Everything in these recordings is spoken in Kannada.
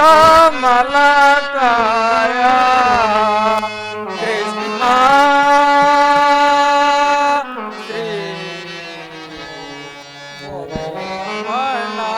कमलकाया कृष्ण श्री रमणा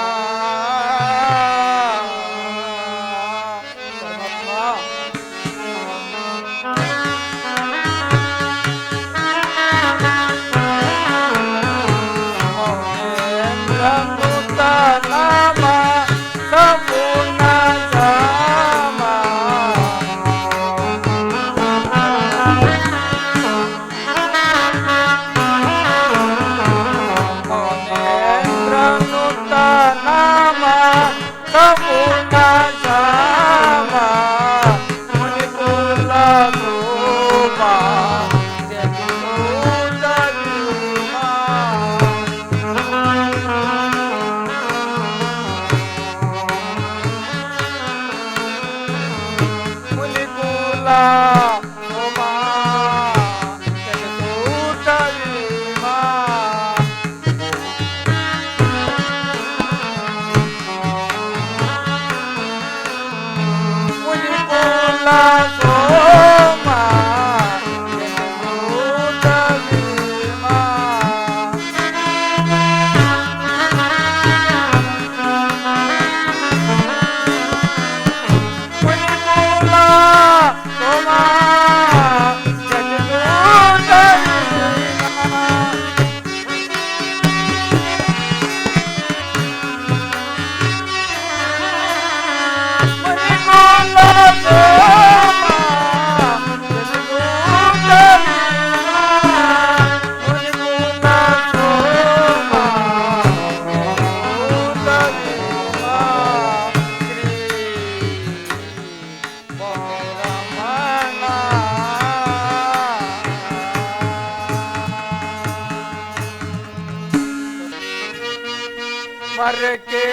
मर के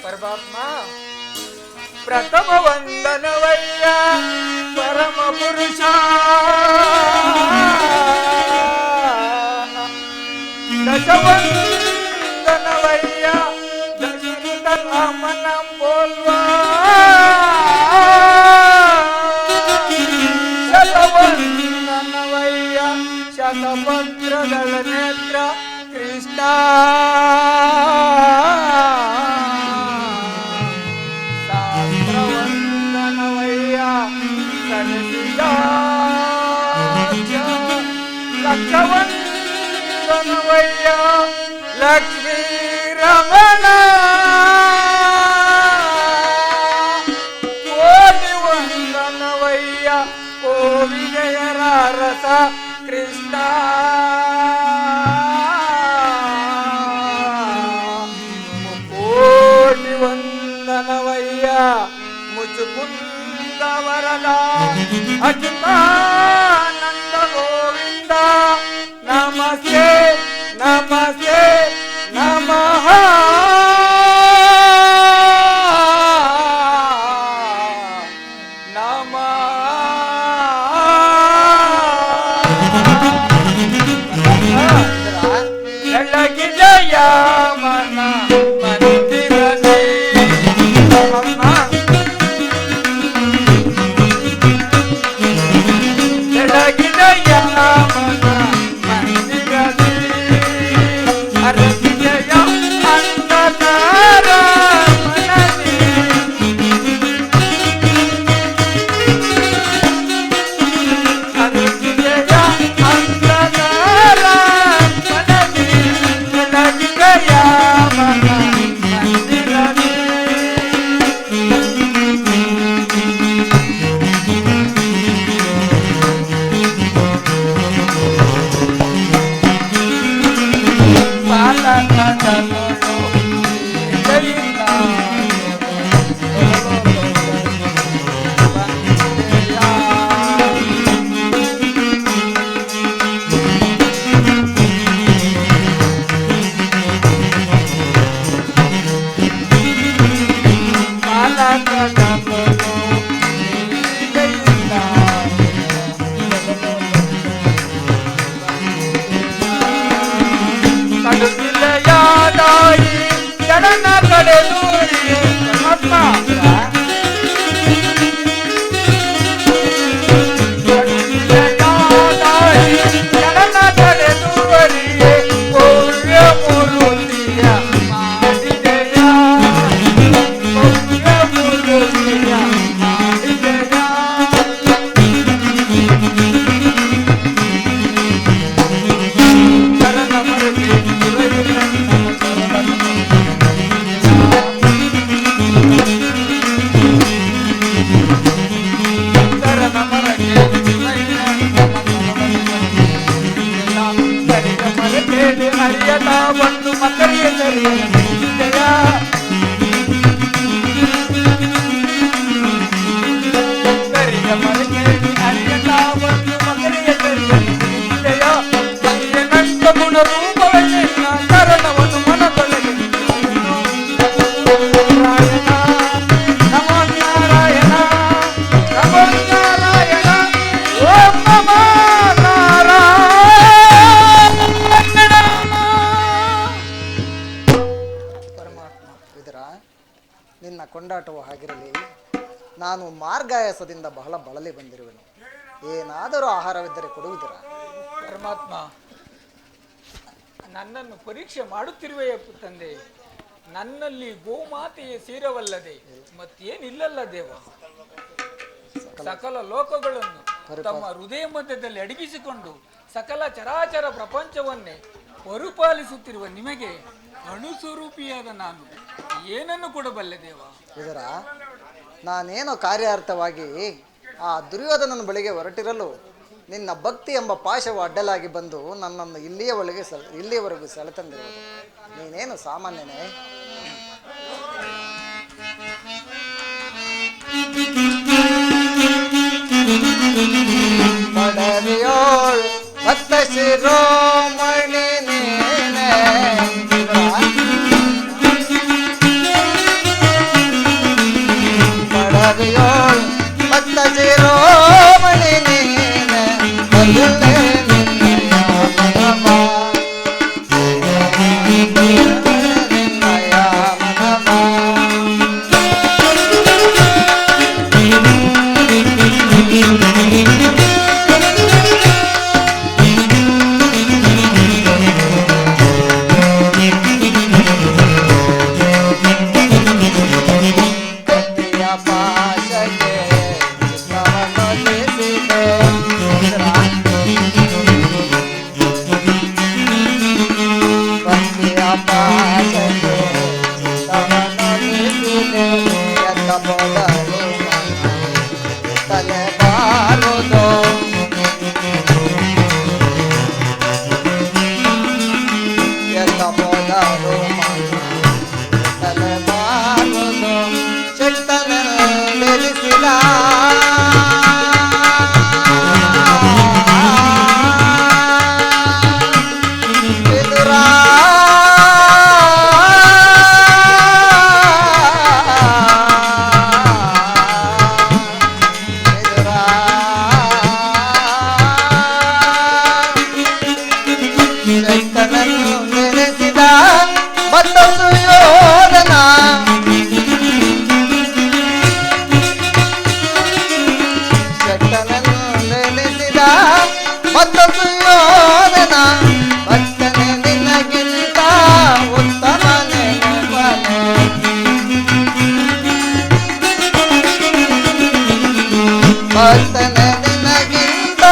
ಪರಮಾತ್ಮ ಪ್ರಥಮ ವಂದನವಯ್ಯ ಪರಮ ಪುರುಷ ದಶವಂದನವಯ್ಯ ದಶರಥ ರಾಮನ ಬೋಲ್ವಾ ಶತವಂದನವಯ್ಯ ಶತಪತ್ರಗಳ ನೇತ್ರ ಕೃಷ್ಣ ಸಹಸ್ರವಂದನವಯ್ಯ ಸರಸಿಜ ಲಕ್ಷವಂದನವಯ್ಯ ಲಕ್ಷ್ಮೀ ರಮಣ ಕೋಟಿ ವಂದನವಯ್ಯ ಓ ವಿಜಯರ ರಸ ಕೃಷ್ಣ ಕೋಟಿ ವಂದನವಯ್ಯ ಮುಚುಕುಂದ ವರದ ಅಚ್ಯುತಾನಂದ ಗೋವಿಂದ ನಮಸ್ತೆ ನಮಸ್ತೆ ನಮಃ ಜಯ ಮನ ಮಂದಿರನೇ ಜಯ ಮನ ಮಂದಿರನೇ ಅರಗಿ ಜಯ ಅಂಧಕಾರ ಮನದಿ ಅರಗಿ ಜಯ ಅಂಧಕಾರ ಮನದಿ ಜಯ ಮನ ಮಂದಿರನೇ ಜಡನ ಕಡೆದು ಜಡನ ಕಡೆದುವರಿಗೆ ಭವ್ಯ ಮೂರುತಿಯ ಮಾಡಿದೆಯ ಭವ್ಯ ಮೂರುತಿಯ ಮಾಡಿದೆಯ ಶರಣ ಮರಗೆ ಹರಿಯತ ಒಂದು ಮಕರಿಯ ಜಯ ಕರಿಯ ಮರಗೆ ಹರಿಯತ ಒಂದು ಮಕರಿಯ ಜಯ ನಂತ ಗುಣ ರೂಪವನ್ನೆಲ್ಲ ಕರಣವನ್ನು ಮನದೊಳಗೆ ನಾರಾಯಣ ನಮೋ ನಾರಾಯಣ ನಮೋ ನಾರಾಯಣ ಓಂ ನಮೋ ನಿನ್ನ ಕೊಂಡಾಟವು ಹಾಗಿರಲಿ. ನಾನು ಮಾರ್ಗಾಯಾಸದಿಂದ ಬಹಳ ಬಳಲಿ ಬಂದಿರುವೆನು. ಏನಾದರೂ ಆಹಾರವಿದ್ದರೆ ಕೊಡುವುದಿರ? ಪರಮಾತ್ಮ, ನನ್ನನ್ನು ಪರೀಕ್ಷೆ ಮಾಡುತ್ತಿರುವೆಯ ತಂದೆ. ನನ್ನಲ್ಲಿ ಗೋಮಾತೆಯ ಸೇರವಲ್ಲದೆ ಮತ್ತೇನಿಲ್ಲಲ್ಲ ದೇವ. ಸಕಲ ಲೋಕಗಳನ್ನು ತಮ್ಮ ಹೃದಯ ಮಧ್ಯದಲ್ಲಿ ಅಡಗಿಸಿಕೊಂಡು ಸಕಲ ಚರಾಚರ ಪ್ರಪಂಚವನ್ನೇ ಪರಿಪಾಲಿಸುತ್ತಿರುವ ನಿಮಗೆ ಅಣುಸ್ವರೂಪಿಯಾದ ನಾನು ಏನನ್ನು ಕೊಡಬಲ್ಲೆ ದೇವ? ಇದರ ನಾನೇನೋ ಕಾರ್ಯಾರ್ಥವಾಗಿ ಆ ದುರ್ಯೋಧನನ ಬಳಿಗೆ ಹೊರಟಿರಲು ನಿನ್ನ ಭಕ್ತಿ ಎಂಬ ಪಾಶವು ಅಡ್ಡಲಾಗಿ ಬಂದು ನನ್ನನ್ನು ಇಲ್ಲಿಯವರೆಗೂ ಸೆಳೆತಂದಿರುವುದು. ನೀನೇನು ಸಾಮಾನ್ಯನೇ? ಪಡರಿಯೋಳ್ ಭಕ್ತ ಶಿರೋಮಣಿ ನೀನೆ ಭಕ್ತನ ನಿನಗಿಂತ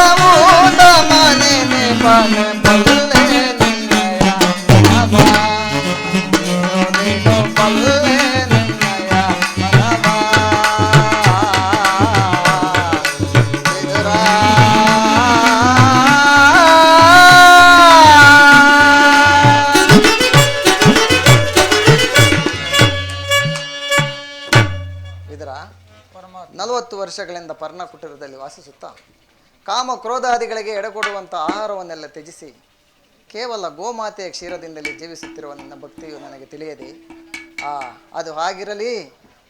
ಮನೆ ಪಾನೆ ಬಲ್ಲೆ ನಿನ್ನಯ ಮನವ ನೀನು ಬಲ್ಲೆ ನಿನ್ನಯ ಮನವ ವಿದುರಾ ವಿದುರಾ ಪರಮಾತ್ಮ 40 ವರ್ಷಗಳಿಂದ ಪರ್ಣ ಕುಟೀರದಲ್ಲಿ ವಾಸಿಸುತ್ತಾ ಕಾಮ ಕ್ರೋಧಾದಿಗಳಿಗೆ ಎಡೆಕೊಡುವಂಥ ಆಹಾರವನ್ನೆಲ್ಲ ತ್ಯಜಿಸಿ ಕೇವಲ ಗೋಮಾತೆಯ ಕ್ಷೀರದಿಂದಲೇ ಜೀವಿಸುತ್ತಿರುವ ನಿನ್ನ ಭಕ್ತಿಯು ನನಗೆ ತಿಳಿಯದೆ ಅದು ಹಾಗಿರಲಿ.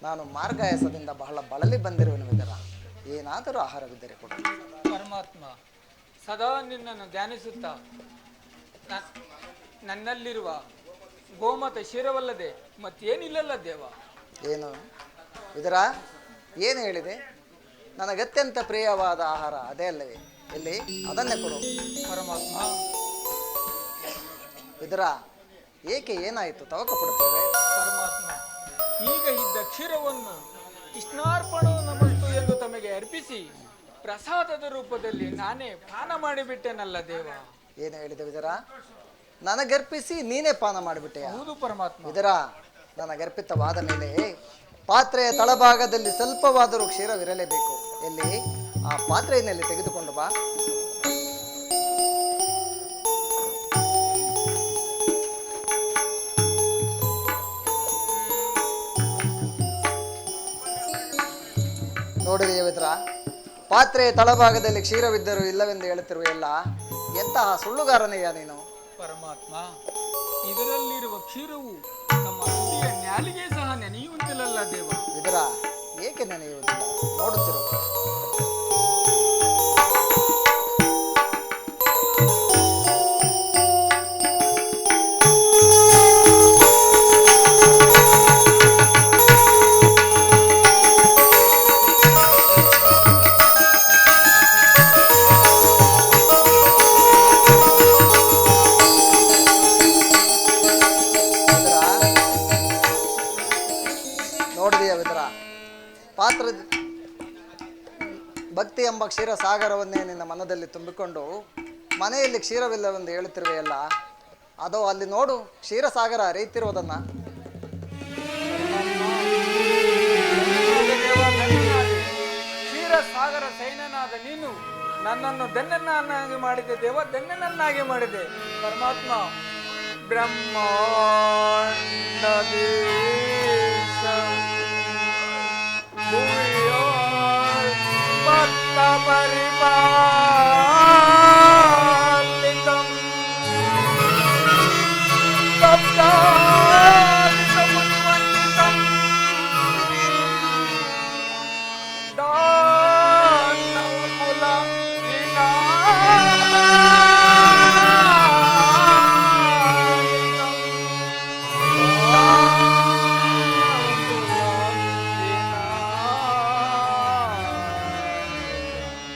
ನಾನು ಮಾರ್ಗಾಯಸದಿಂದ ಬಹಳ ಬಳಲಿ ಬಂದಿರುವೆನು ವಿದರ. ಏನಾದರೂ ಆಹಾರವಿದ್ದರೆ ಕೊಡು. ಪರಮಾತ್ಮ ಸದಾ ನಿನ್ನನ್ನು ಧ್ಯಾನಿಸುತ್ತಾ ನನ್ನಲ್ಲಿರುವ ಗೋಮಾತೆ ಕ್ಷೀರವಲ್ಲದೆ ಮತ್ತೇನಿಲ್ಲಲ್ಲ ದೇವ. ಏನು ವಿದರ, ಏನು ಹೇಳಿದೆ? ನನಗತ್ಯಂತ ಪ್ರಿಯವಾದ ಆಹಾರ ಅದೇ ಅಲ್ಲವೇ? ಎಲ್ಲಿ? ಅದನ್ನೇ ಕೊಡು. ಪರಮಾತ್ಮ ವಿದುರ, ಏಕೆ ಏನಾಯಿತು? ತವಕ ಪಡುತ್ತೇವೆ. ಪರಮಾತ್ಮ ಈಗ ಇದ್ದ ಕ್ಷೀರವನ್ನು ಕೃಷ್ಣಾರ್ಪಣ ನಮಸ್ತು ಎಂದು ತಮಗೆ ಅರ್ಪಿಸಿ ಪ್ರಸಾದದ ರೂಪದಲ್ಲಿ ನಾನೇ ಪಾನ ಮಾಡಿಬಿಟ್ಟೆನಲ್ಲ ದೇವ. ಏನು ಹೇಳಿದೆ ವಿದರ? ನನಗರ್ಪಿಸಿ ನೀನೇ ಪಾನ ಮಾಡಿಬಿಟ್ಟೆ? ಹೌದು ಪರಮಾತ್ಮ. ವಿದರ, ನನಗರ್ಪಿತವಾದ ಮೇಲೆ ಪಾತ್ರೆಯ ತಳಭಾಗದಲ್ಲಿ ಸ್ವಲ್ಪವಾದರೂ ಕ್ಷೀರವಿರಲೇಬೇಕು. ಎಲ್ಲಿ? ಆ ಪಾತ್ರೆಯಲ್ಲಿ ತೆಗೆದುಕೊಂಡು ಬಾ. ನೋಡಿದೆಯೇ ವಿದ್ರ, ಪಾತ್ರೆಯ ತಳಭಾಗದಲ್ಲಿ ಕ್ಷೀರವಿದ್ದರೂ ಇಲ್ಲವೆಂದು ಹೇಳುತ್ತಿರುವ ಎಲ್ಲ ಎಂತಹ ಸುಳ್ಳುಗಾರನೆಯ ನೀನು? ಪರಮಾತ್ಮ ಇದರಲ್ಲಿರುವ ಕ್ಷೀರವು ನಮ್ಮ ತುದಿಯ ನ್ಯಾಲಿಗೆ ಸಹ ನೆನೆಯುವಂತಿಲ್ಲ ದೇವ. ವಿದ್ರ, ಏಕೆ ನೆನೆಯುವುದಿಲ್ಲ? ನೋಡುತ್ತಿರು. ಪಾತ್ರ ಭಕ್ತಿ ಎಂಬ ಕ್ಷೀರ ಸಾಗರವನ್ನೇ ನಿನ್ನ ಮನದಲ್ಲಿ ತುಂಬಿಕೊಂಡು ಮನೆಯಲ್ಲಿ ಕ್ಷೀರವಿಲ್ಲವೆಂದು ಹೇಳುತ್ತಿರುವೆಯಲ್ಲ, ಅದೋ ಅಲ್ಲಿ ನೋಡು ಕ್ಷೀರಸಾಗರ ಹರಿಯುತ್ತಿರುವುದನ್ನ. ಕ್ಷೀರಸಾಗರ ಸೈನ್ಯನಾದ ನೀನು ನನ್ನನ್ನು ಧನ್ಯನನ್ನಾಗಿ ಮಾಡಿದೆ ದೇವ, ಧನ್ಯನನ್ನಾಗಿ ಮಾಡಿದೆ ಪರಮಾತ್ಮ. ಬ್ರಹ್ಮಾಂಡ ದೇಶ ಭಕ್ತ ಪರಿಪಾಲಿತಂ ಸಪ್ತಾದಿಕಮುನಿವಂದಿತಂ ದಾನಕುಲ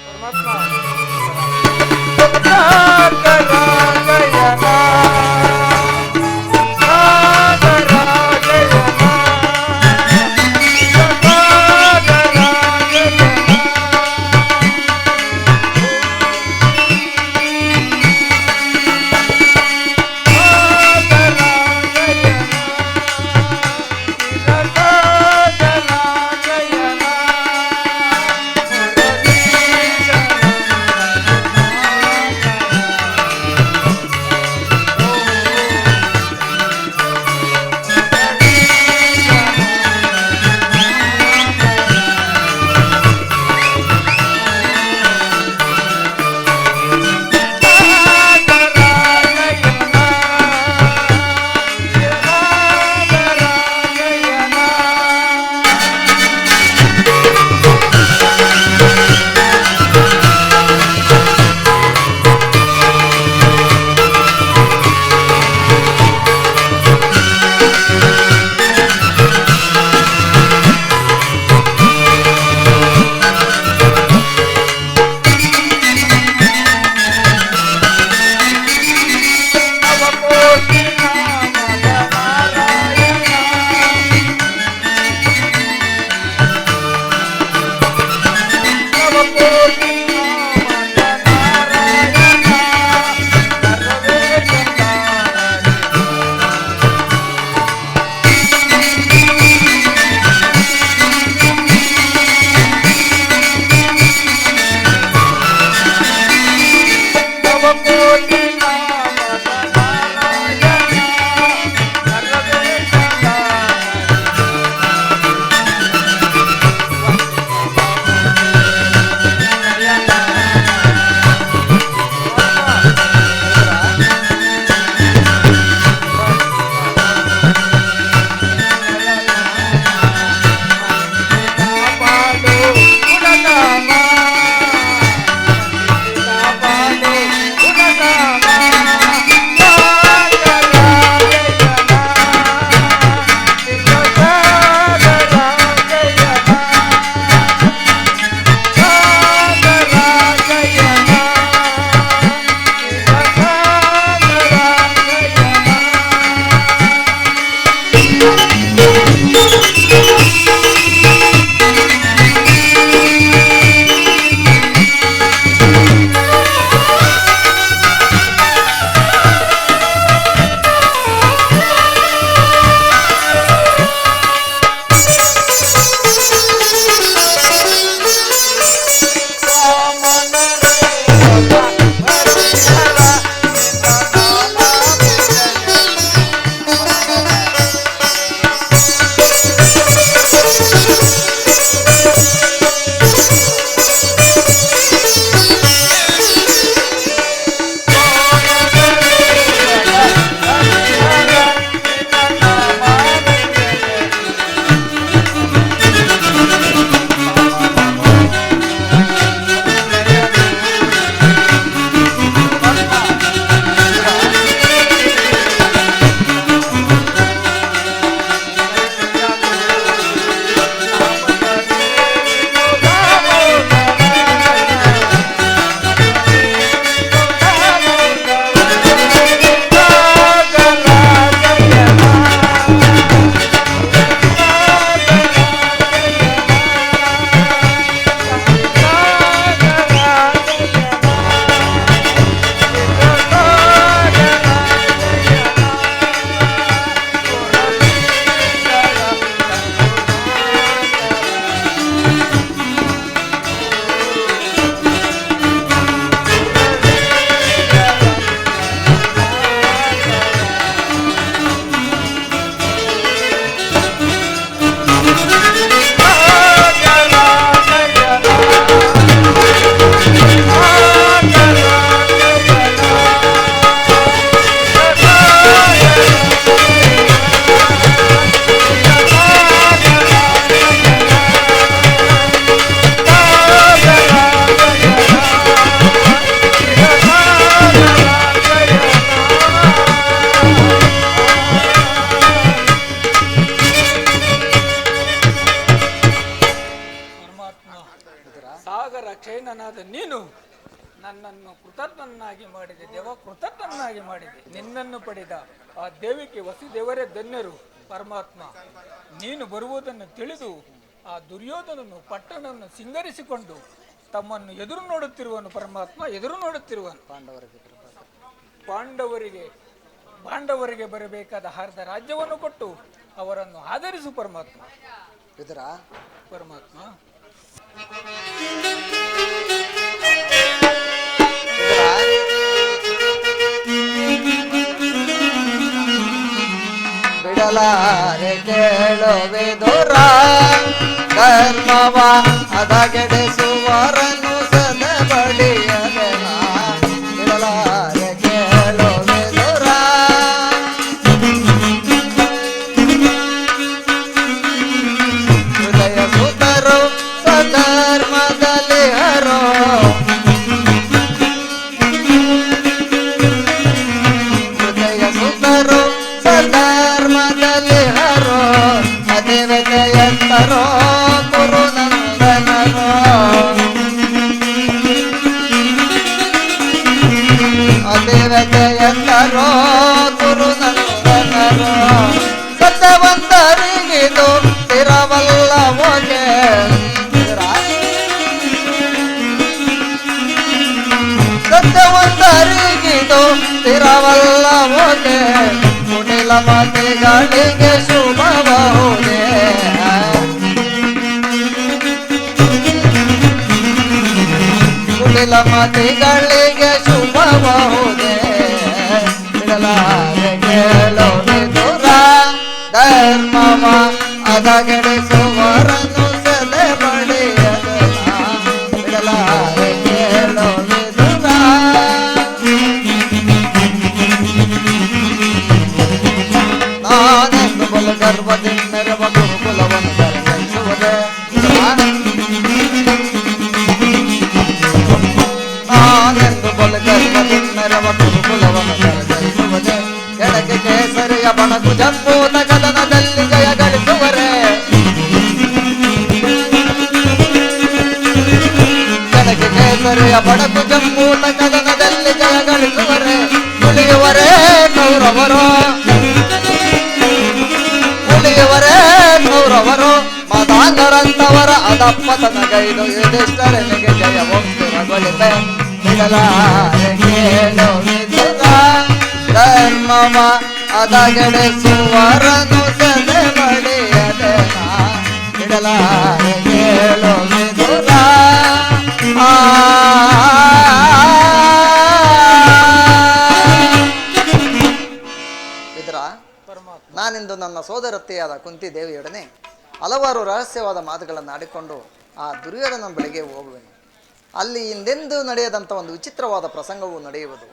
ಪರಮಾತ್ಮ ದೇವಕ್ಷೇನನಾದ ನೀನು ನನ್ನನ್ನು ಕೃತಜ್ಞನಾಗಿ ಮಾಡಿದೆ, ದೇವ ಕೃತಜ್ಞನಾಗಿ ಮಾಡಿದೆ. ನಿನ್ನನ್ನು ಪಡೆದ ಆ ದೇವಿಕೆ ವಸುದೇವರೇ ಧನ್ಯರು. ಪರಮಾತ್ಮ, ನೀನು ಬರುವುದನ್ನು ತಿಳಿದು ಆ ದುರ್ಯೋಧನನು ಪಟ್ಟಣವನ್ನು ಸಿಂಗರಿಸಿಕೊಂಡು ತಮ್ಮನ್ನು ಎದುರು ನೋಡುತ್ತಿರುವನು. ಪರಮಾತ್ಮ ಎದುರು ನೋಡುತ್ತಿರುವನು. ಪಾಂಡವರಿಗೆ ಬರಬೇಕಾದ ಅರ್ಧ ರಾಜ್ಯವನ್ನು ಕೊಟ್ಟು ಅವರನ್ನು ಆಧರಿಸು ಪರಮಾತ್ಮ. ಪರಮಾತ್ಮ ಬಿಡಲಾರೆ ಕೇಳುವಿದುರ ಧರ್ಮವ ಹದಗೆಡಿಸುವರನ್ನು ಸದ ಬಳಿಯದೆನ. ಬಿಡಲಾರೆ ಕೇಳುವಿದುರ ಹೃದಯ ಸುತರು ಸಧರ್ಮದಲ್ಲಿ ಹರೋ. ಹೃದಯ ಸುತರು ಸಧರ್ಮದಲ್ಲಿ ಹರೋ. ಅದೇವತೆಯಂತರೋ ಕುರುನಂದನರೋ. ಅದೇವತೆಯಂತರೋ ಕುರುನಂದನರೋ. ಸತ್ಯವಂತರಿಗಿದು ಸ್ಥಿರವಲ್ಲವೋಗೆ. ಸತ್ಯವಂತರಿಗಿದು ಸ್ಥಿರವಲ್ಲವೋಗೆ. ಕುಟಿಲ ಮತಿಗಳಿಗೆ ಶುಭಬಹುದೇ. ಕುಟಿಲ ಮತಿಗಳಿಗೆ ಶುಭಬಹುದೇ. ಬಿಡಲಾರೆ ಕೇಳುವಿದುರ ಧರ್ಮವ ಹದಗೆಡಿಸುವರನ್ನು ಸದೆ ಬಳಿಯದೆನ. ಬಿಡಲಾರೆ ಕೇಳುವಿದುರ. ನಾನೆಂದು ಬಲು ಗರ್ವದಿಂದೆರವ ಗುರುಕುಲವನ್ನು ದರ್ಶಿಸುವುದೇ. ನಾನೆಂದು ಬಲು ಗರ್ವದಿಂದೆರವ ಗುರುಕುಲವನ್ನು ದರ್ಶಿಸುವುದೇ. ಕೆಳಗೆ ಕೇಸರಿಯ ಬಣಕು ಜಂಬೂತ ಕದನದಲ್ಲಿ ಜಯ ಗಳಿಸುವರೆ. ಕೆಳಗೆ ಕೇಸರಿಯ ಬಣಕು ಜಂಬೂತ ಕದನದಲ್ಲಿ ಜಯ ಗಳಿಸುವರೆ. ಉಳಿಯುವರೇ ಕೌರವರು, ಉಳಿಯುವರೇ ಕೌರವರು. ಮದಾಂಗರಂತವರ ಅದಪ್ಪತನಗೈದು ಯುಧಿಷ್ಠರನಿಗೆ ಜಯ ವಂಶಗೊಳಿಪೆ. ಬಿಡಲಾರೆ ಕೇಳುವಿದುರ ಧರ್ಮವ ಹದಗೆಡಿಸುವರನ್ನು ಸದೆ ಬಳಿಯದೆನ. ಬಿಡಲಾರೆ ಕೇಳುವಿದುರ. ನಾನಿಂದು ನನ್ನ ಸೋದರತ್ತೆಯಾದ ಕುಂತಿ ದೇವಿಯೊಡನೆ ಹಲವಾರು ರಹಸ್ಯವಾದ ಮಾತುಗಳನ್ನು ಆಡಿಕೊಂಡು ಆ ದುರ್ಯೋಧನ ಬಳಿಗೆ ಹೋಗುವೆನು. ಅಲ್ಲಿ ಹಿಂದೆಂದೂ ನಡೆಯದಂಥ ಒಂದು ವಿಚಿತ್ರವಾದ ಪ್ರಸಂಗವು ನಡೆಯುವುದು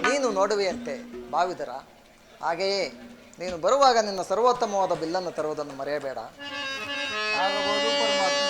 ನೀನು ನೋಡುವೆಯಂತೆ ಭಾವಿದರ. ಹಾಗೆಯೇ ನೀನು ಬರುವಾಗ ನಿನ್ನ ಸರ್ವೋತ್ತಮವಾದ ಬಿಲ್ಲನ್ನು ತರುವುದನ್ನು ಮರೆಯಬೇಡ. ಆಗಬಹುದು ಪರಮಾತ್ಮ.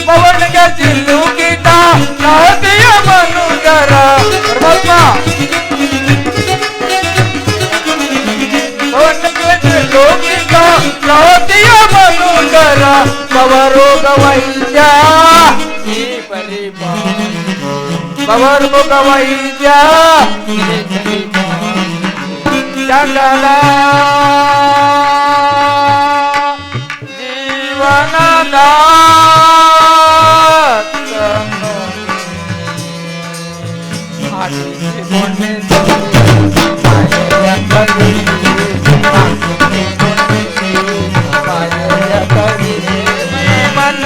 ಪವನಿಗೆ ಸಿಲುಕಿದ ನಾದಿಯ ಮನುಜರ ಪರಮಾತ್ಮ. ಪವನಿಗೆ ಸಿಲುಕಿದ ನಾದಿಯ ಮನುಜರ ಕವರೋಗ ವೈದ್ಯ ಈ ಪರಿಪಾಲ ಭವರ್ಮುಖ ವೈದ್ಯ ಜಗದ ಜೀವನದ ಮನ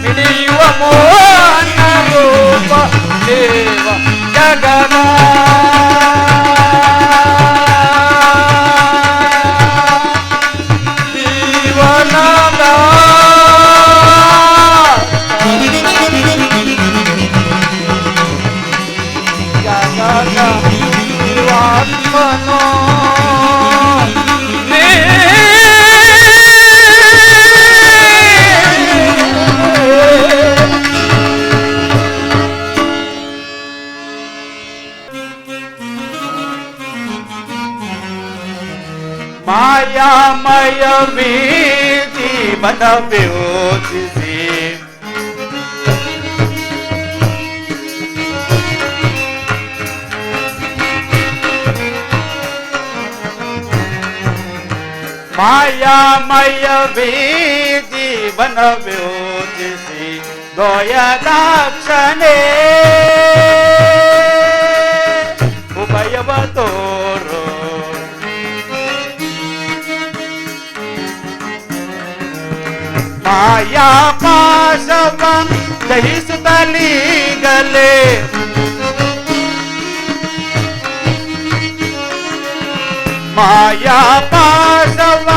ಹಿಡಿಯುವ ಮೋಹನ ರೂಪ ದೇವ ಜಗದ ಜೀವನದ ಜಗದ ಜೀವಾತ್ಮನೋ ಮಾಯಾಮಯ ಜೀವನ ಯೋಚಿಸಿ ಮಾಯಾಮಯ ಜೀವನ ಯೋಚಿಸಿ ಗೋಯದಾಕ್ಷಣೆ ಉಭಯವ ತೋರೋ ಮಾಯಾ ಪಾಶವ ದಹಿಸುತ್ತಲೀಗಲೇ ಮಾಯಾ ಪಾಶವ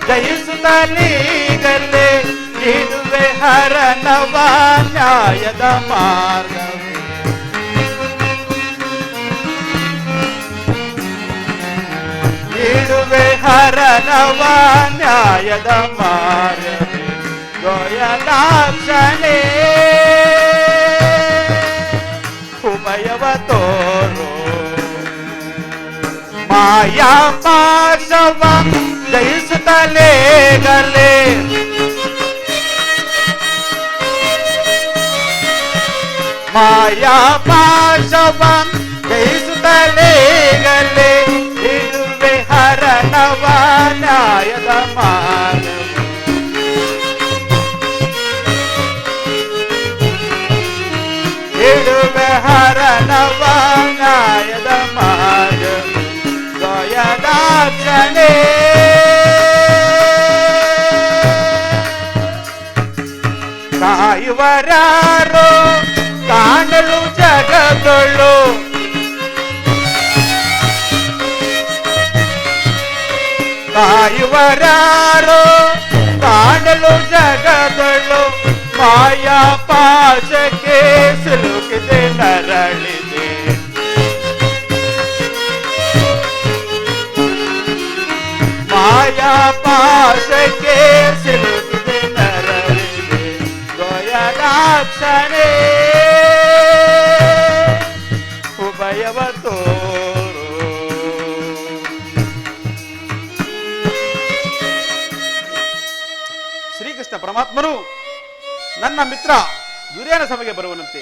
ದಹಿಸುತ್ತಲೀಗಲೇ ಇದುವೆ ಹರನವ ನ್ಯಾಯದ ಮಾರ್ಗ ಇಡುವೆ ಹರನವ ನ್ಯಾಯದ ಮಾರ್ಗ ಗೋಯದಾಕ್ಷಣೆ ಉಭಯವ ತೋರೋ ಮಾಯಾ ಪಾಶವ ಜಯಿಸುತ್ತಲೇ ಗಲೆ ಮಾಯಾ ಪಾಶವ ಜಯಿಸುತ್ತಲೇ ಗಲೆ ಇದುವೆ ಹರನವ ನ್ಯಾಯದ ಮಾರ್ಗ ಇಡುವೆ ಹರನವ ನ್ಯಾಯದ ಮಾರ್ಗ ಗೋಯದಾಕ್ಷಣೆ ಕಾಯುವರಾರೋ ಕಾಣಲು ಜಗದೊಳು ಕಾಯುವರಾರೋ ಕಾಣಲು ಜಗದೊಳು ಮಾಯಾ ಪಾಶಕ್ಕೆ ಸಿಲುಕಿದೆ ನರಳಿದೆ ಮಾಯಾ ಪಾಶಕ್ಕೆ ಸಿಲುಕಿದೆ ನರಳಿದೆ ಗೋಯದಾಕ್ಷಣೆ ಉಭಯವ ತೋರೋ ಶ್ರೀಕೃಷ್ಣ ಪರಮಾತ್ಮನು ನನ್ನ ಮಿತ್ರ ದುರ್ಯೋಧನ ಸಭೆಗೆ ಬರುವನಂತೆ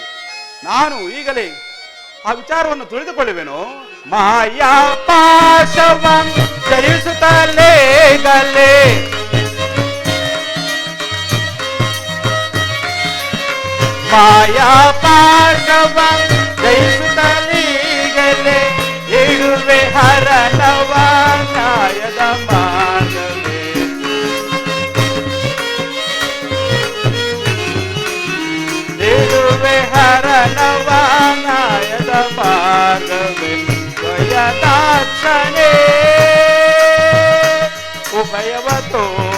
ನಾನು ಈಗಲೇ ಆ ವಿಚಾರವನ್ನು ತಿಳಿದುಕೊಳ್ಳುವೆನು. ಮಾಯಾ ಪಾಶವ ಜಯಿಸುತ್ತಲೇ ಗಲೆ ಮಾಯಾ ಪಾಶವ ಜಯಿಸುತ್ತಲೇ ಗಲೆ ಇಡುವೆ ಹರನವ ನ್ಯಾಯದ ಮಾರ್ಗವೇ ಇಡುವೆ ಹರನವ ನ್ಯಾಯದ ಮಾರ್ಗವೇ ಗೋಯದಾಕ್ಷಣೆ ಉಭಯವ ತೋರೋ